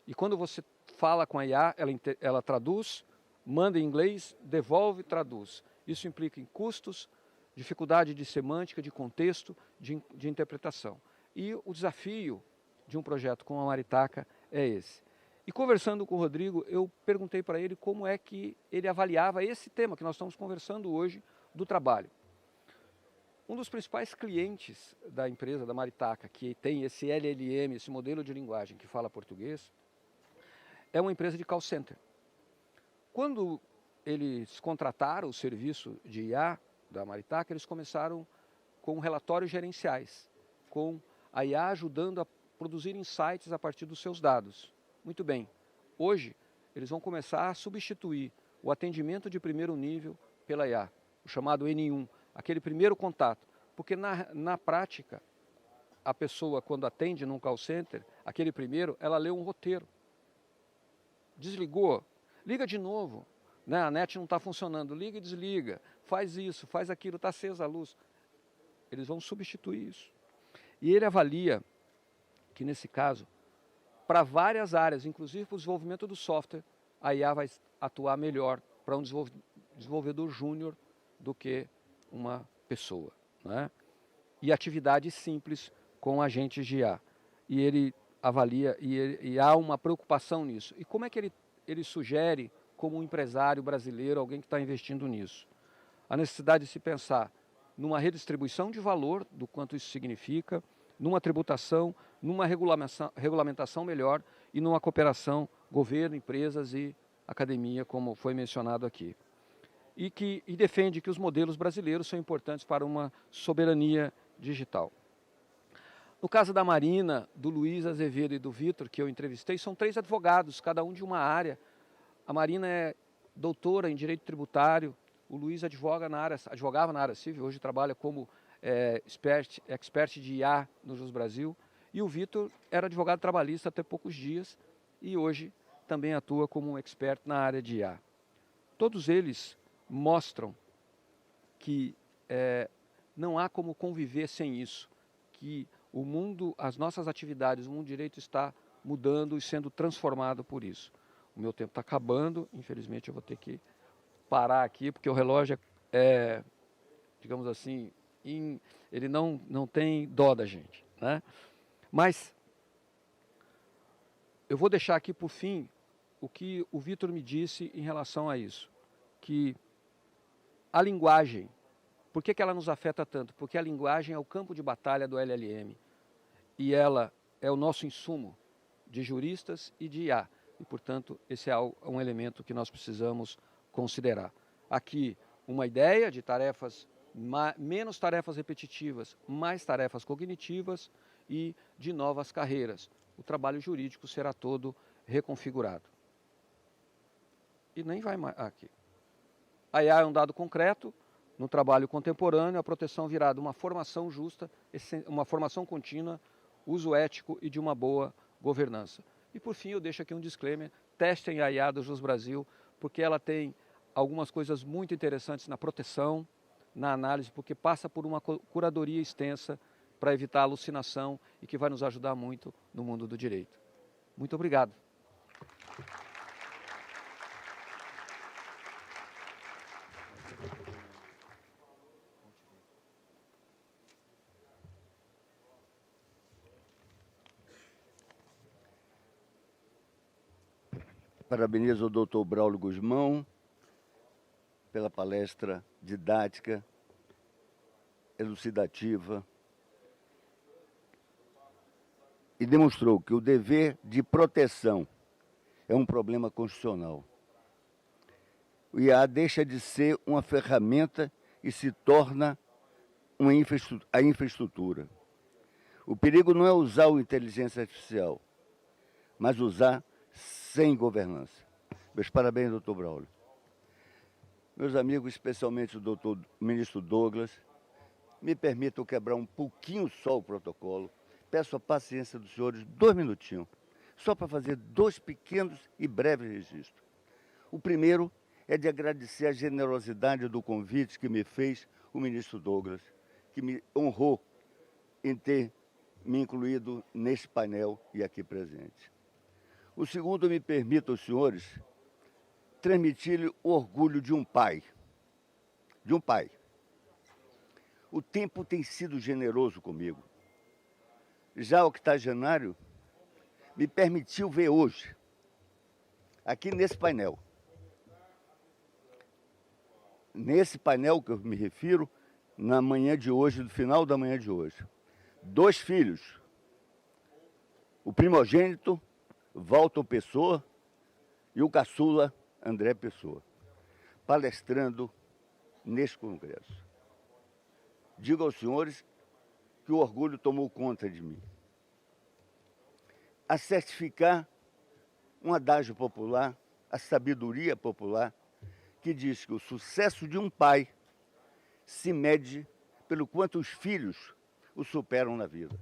E quando você fala com a IA, ela traduz, manda em inglês, devolve, traduz. Isso implica em custos, dificuldade de semântica, de contexto, de interpretação. E o desafio de um projeto como a Maritaca é esse. E conversando com o Rodrigo, eu perguntei para ele como é que ele avaliava esse tema que nós estamos conversando hoje do trabalho. Um dos principais clientes da empresa, da Maritaca, que tem esse LLM, esse modelo de linguagem que fala português, é uma empresa de call center. Quando eles contrataram o serviço de IA da Maritaca, eles começaram com relatórios gerenciais, com a IA ajudando a produzir insights a partir dos seus dados. Muito bem, hoje eles vão começar a substituir o atendimento de primeiro nível pela IA, o chamado N1, aquele primeiro contato, porque na prática, a pessoa quando atende num call center, aquele primeiro, ela lê um roteiro. Desligou, liga de novo, né? A net não está funcionando, liga e desliga, faz isso, faz aquilo, está acesa a luz. Eles vão substituir isso. E ele avalia que, nesse caso, para várias áreas, inclusive para o desenvolvimento do software, a IA vai atuar melhor para um desenvolvedor júnior do que uma pessoa, né? E atividades simples com agentes de IA. E ele avalia, e há uma preocupação nisso. E como é que ele sugere, como um empresário brasileiro, alguém que está investindo nisso? A necessidade de se pensar numa redistribuição de valor, do quanto isso significa, numa tributação, numa regulamentação melhor e numa cooperação governo, empresas e academia, como foi mencionado aqui. E defende que os modelos brasileiros são importantes para uma soberania digital. No caso da Marina, do Luiz Azevedo e do Vitor, que eu entrevistei, são 3 advogados, cada um de uma área. A Marina é doutora em Direito Tributário, o Luiz advogava na área civil, hoje trabalha como expert de IA no Jus Brasil, e o Vitor era advogado trabalhista até poucos dias e hoje também atua como um expert na área de IA. Todos eles mostram que não há como conviver sem isso, que o mundo, as nossas atividades, o mundo do direito está mudando e sendo transformado por isso. O meu tempo está acabando, infelizmente eu vou ter que parar aqui, porque o relógio digamos assim, ele não tem dó da gente, né? Mas eu vou deixar aqui por fim o que o Vitor me disse em relação a isso, que a linguagem, por que ela nos afeta tanto? Porque a linguagem é o campo de batalha do LLM e ela é o nosso insumo de juristas e de IA e, portanto, esse é um elemento que nós precisamos considerar. Aqui, uma ideia de tarefas, menos tarefas repetitivas, mais tarefas cognitivas e de novas carreiras. O trabalho jurídico será todo reconfigurado. E nem vai mais aqui. A IA é um dado concreto, no trabalho contemporâneo, a proteção virá de uma formação justa, uma formação contínua, uso ético e de uma boa governança. E por fim, eu deixo aqui um disclaimer, testem a IA do Jus Brasil, porque ela tem algumas coisas muito interessantes na proteção, na análise, porque passa por uma curadoria extensa para evitar alucinação e que vai nos ajudar muito no mundo do direito. Muito obrigado. Parabenizo o doutor Braulio Guzmão pela palestra didática, elucidativa, e demonstrou que o dever de proteção é um problema constitucional. O IA deixa de ser uma ferramenta e se torna a infraestrutura. O perigo não é usar a inteligência artificial, mas usar sem governança. Meus parabéns, doutor Braulio. Meus amigos, especialmente o ministro Douglas, me permitam quebrar um pouquinho só o protocolo. Peço a paciência dos senhores 2 minutinhos, só para fazer 2 pequenos e breves registros. O primeiro é de agradecer a generosidade do convite que me fez o ministro Douglas, que me honrou em ter me incluído neste painel e aqui presente. O segundo, me permita aos senhores transmitir-lhe o orgulho de um pai. De um pai. O tempo tem sido generoso comigo. Já o octogenário me permitiu ver hoje, aqui nesse painel. Nesse painel que eu me refiro, na manhã de hoje, no final da manhã de hoje. 2 filhos. O primogênito, Walter Pessoa, e o caçula, André Pessoa, palestrando neste congresso. Digo aos senhores que o orgulho tomou conta de mim. A certificar um adágio popular, a sabedoria popular, que diz que o sucesso de um pai se mede pelo quanto os filhos o superam na vida.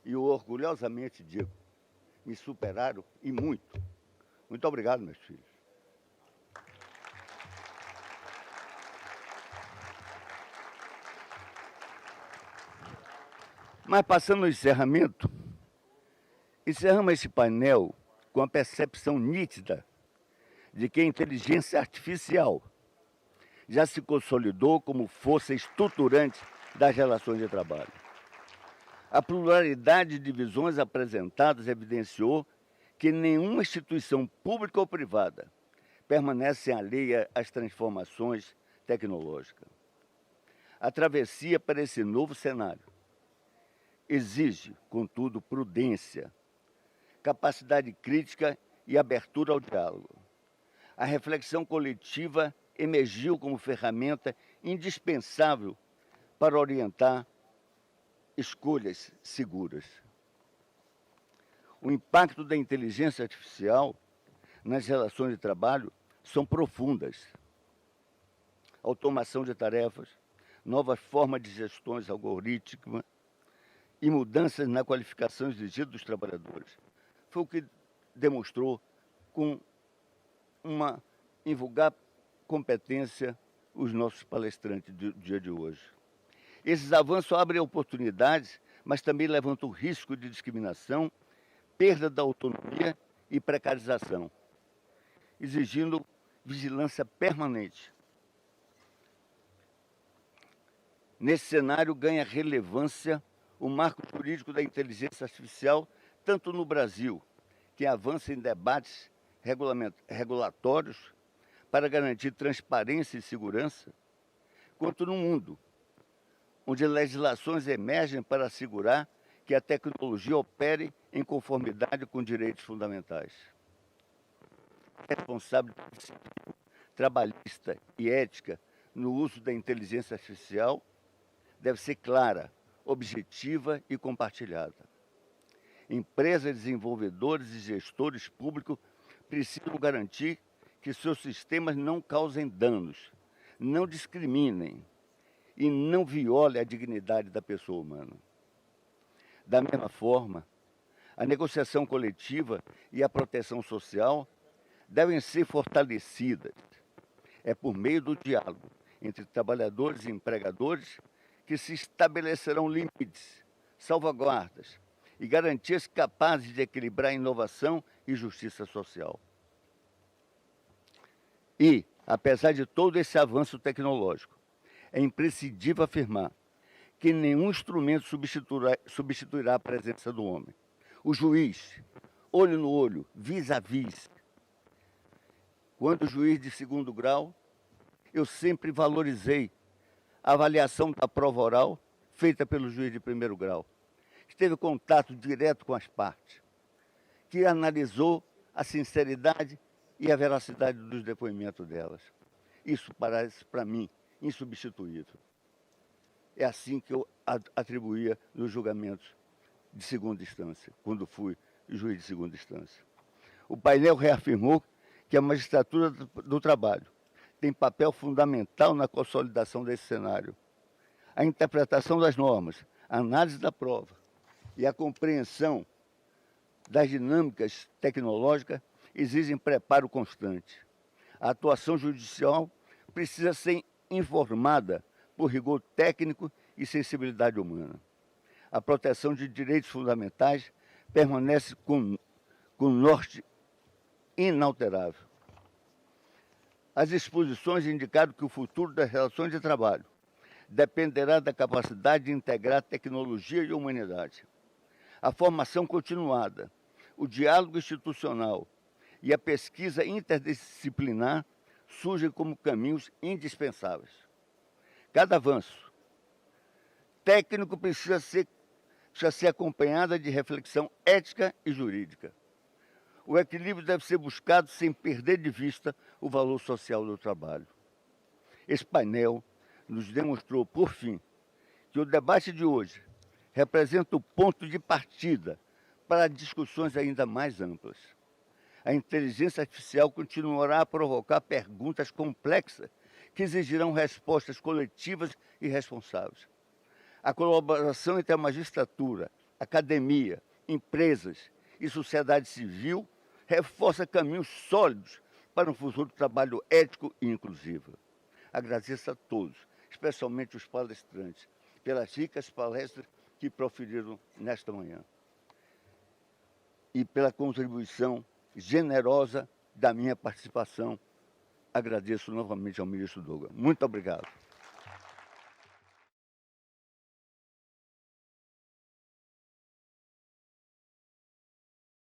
E eu orgulhosamente digo, me superaram e muito. Muito obrigado, meus filhos. Mas passando ao encerramento, encerramos esse painel com a percepção nítida de que a inteligência artificial já se consolidou como força estruturante das relações de trabalho. A pluralidade de visões apresentadas evidenciou que nenhuma instituição pública ou privada permanece alheia às transformações tecnológicas. A travessia para esse novo cenário exige, contudo, prudência, capacidade crítica e abertura ao diálogo. A reflexão coletiva emergiu como ferramenta indispensável para orientar escolhas seguras. O impacto da inteligência artificial nas relações de trabalho são profundas. Automação de tarefas, novas formas de gestões algorítmicas e mudanças na qualificação exigida dos trabalhadores. Foi o que demonstrou com uma invulgar competência os nossos palestrantes do dia de hoje. Esses avanços abrem oportunidades, mas também levantam o risco de discriminação, perda da autonomia e precarização, exigindo vigilância permanente. Nesse cenário, ganha relevância o marco jurídico da inteligência artificial, tanto no Brasil, que avança em debates regulatórios para garantir transparência e segurança, quanto no mundo, onde legislações emergem para assegurar que a tecnologia opere em conformidade com direitos fundamentais. A responsabilidade trabalhista e ética no uso da inteligência artificial deve ser clara, objetiva e compartilhada. Empresas, desenvolvedores e gestores públicos precisam garantir que seus sistemas não causem danos, não discriminem e não violem a dignidade da pessoa humana. Da mesma forma, a negociação coletiva e a proteção social devem ser fortalecidas. É por meio do diálogo entre trabalhadores e empregadores que se estabelecerão limites, salvaguardas e garantias capazes de equilibrar inovação e justiça social. E, apesar de todo esse avanço tecnológico, é imprescindível afirmar que nenhum instrumento substituirá a presença do homem. O juiz, olho no olho, vis a vis. Quando juiz de segundo grau, eu sempre valorizei a avaliação da prova oral feita pelo juiz de primeiro grau, que teve contato direto com as partes, que analisou a sinceridade e a veracidade dos depoimentos delas. Isso parece, para mim, insubstituível. É assim que eu atribuía nos julgamentos de segunda instância, quando fui juiz de segunda instância. O painel reafirmou que a magistratura do trabalho tem papel fundamental na consolidação desse cenário. A interpretação das normas, a análise da prova e a compreensão das dinâmicas tecnológicas exigem preparo constante. A atuação judicial precisa ser informada por rigor técnico e sensibilidade humana. A proteção de direitos fundamentais permanece com norte inalterável. As exposições indicaram que o futuro das relações de trabalho dependerá da capacidade de integrar tecnologia e humanidade. A formação continuada, o diálogo institucional e a pesquisa interdisciplinar surgem como caminhos indispensáveis. Cada avanço técnico precisa ser acompanhado de reflexão ética e jurídica. O equilíbrio deve ser buscado sem perder de vista o valor social do trabalho. Esse painel nos demonstrou, por fim, que o debate de hoje representa o ponto de partida para discussões ainda mais amplas. A inteligência artificial continuará a provocar perguntas complexas que exigirão respostas coletivas e responsáveis. A colaboração entre a magistratura, academia, empresas e sociedade civil reforça caminhos sólidos para um futuro trabalho ético e inclusivo. Agradeço a todos, especialmente os palestrantes, pelas ricas palestras que proferiram nesta manhã. E pela contribuição generosa da minha participação, agradeço novamente ao ministro Douglas. Muito obrigado.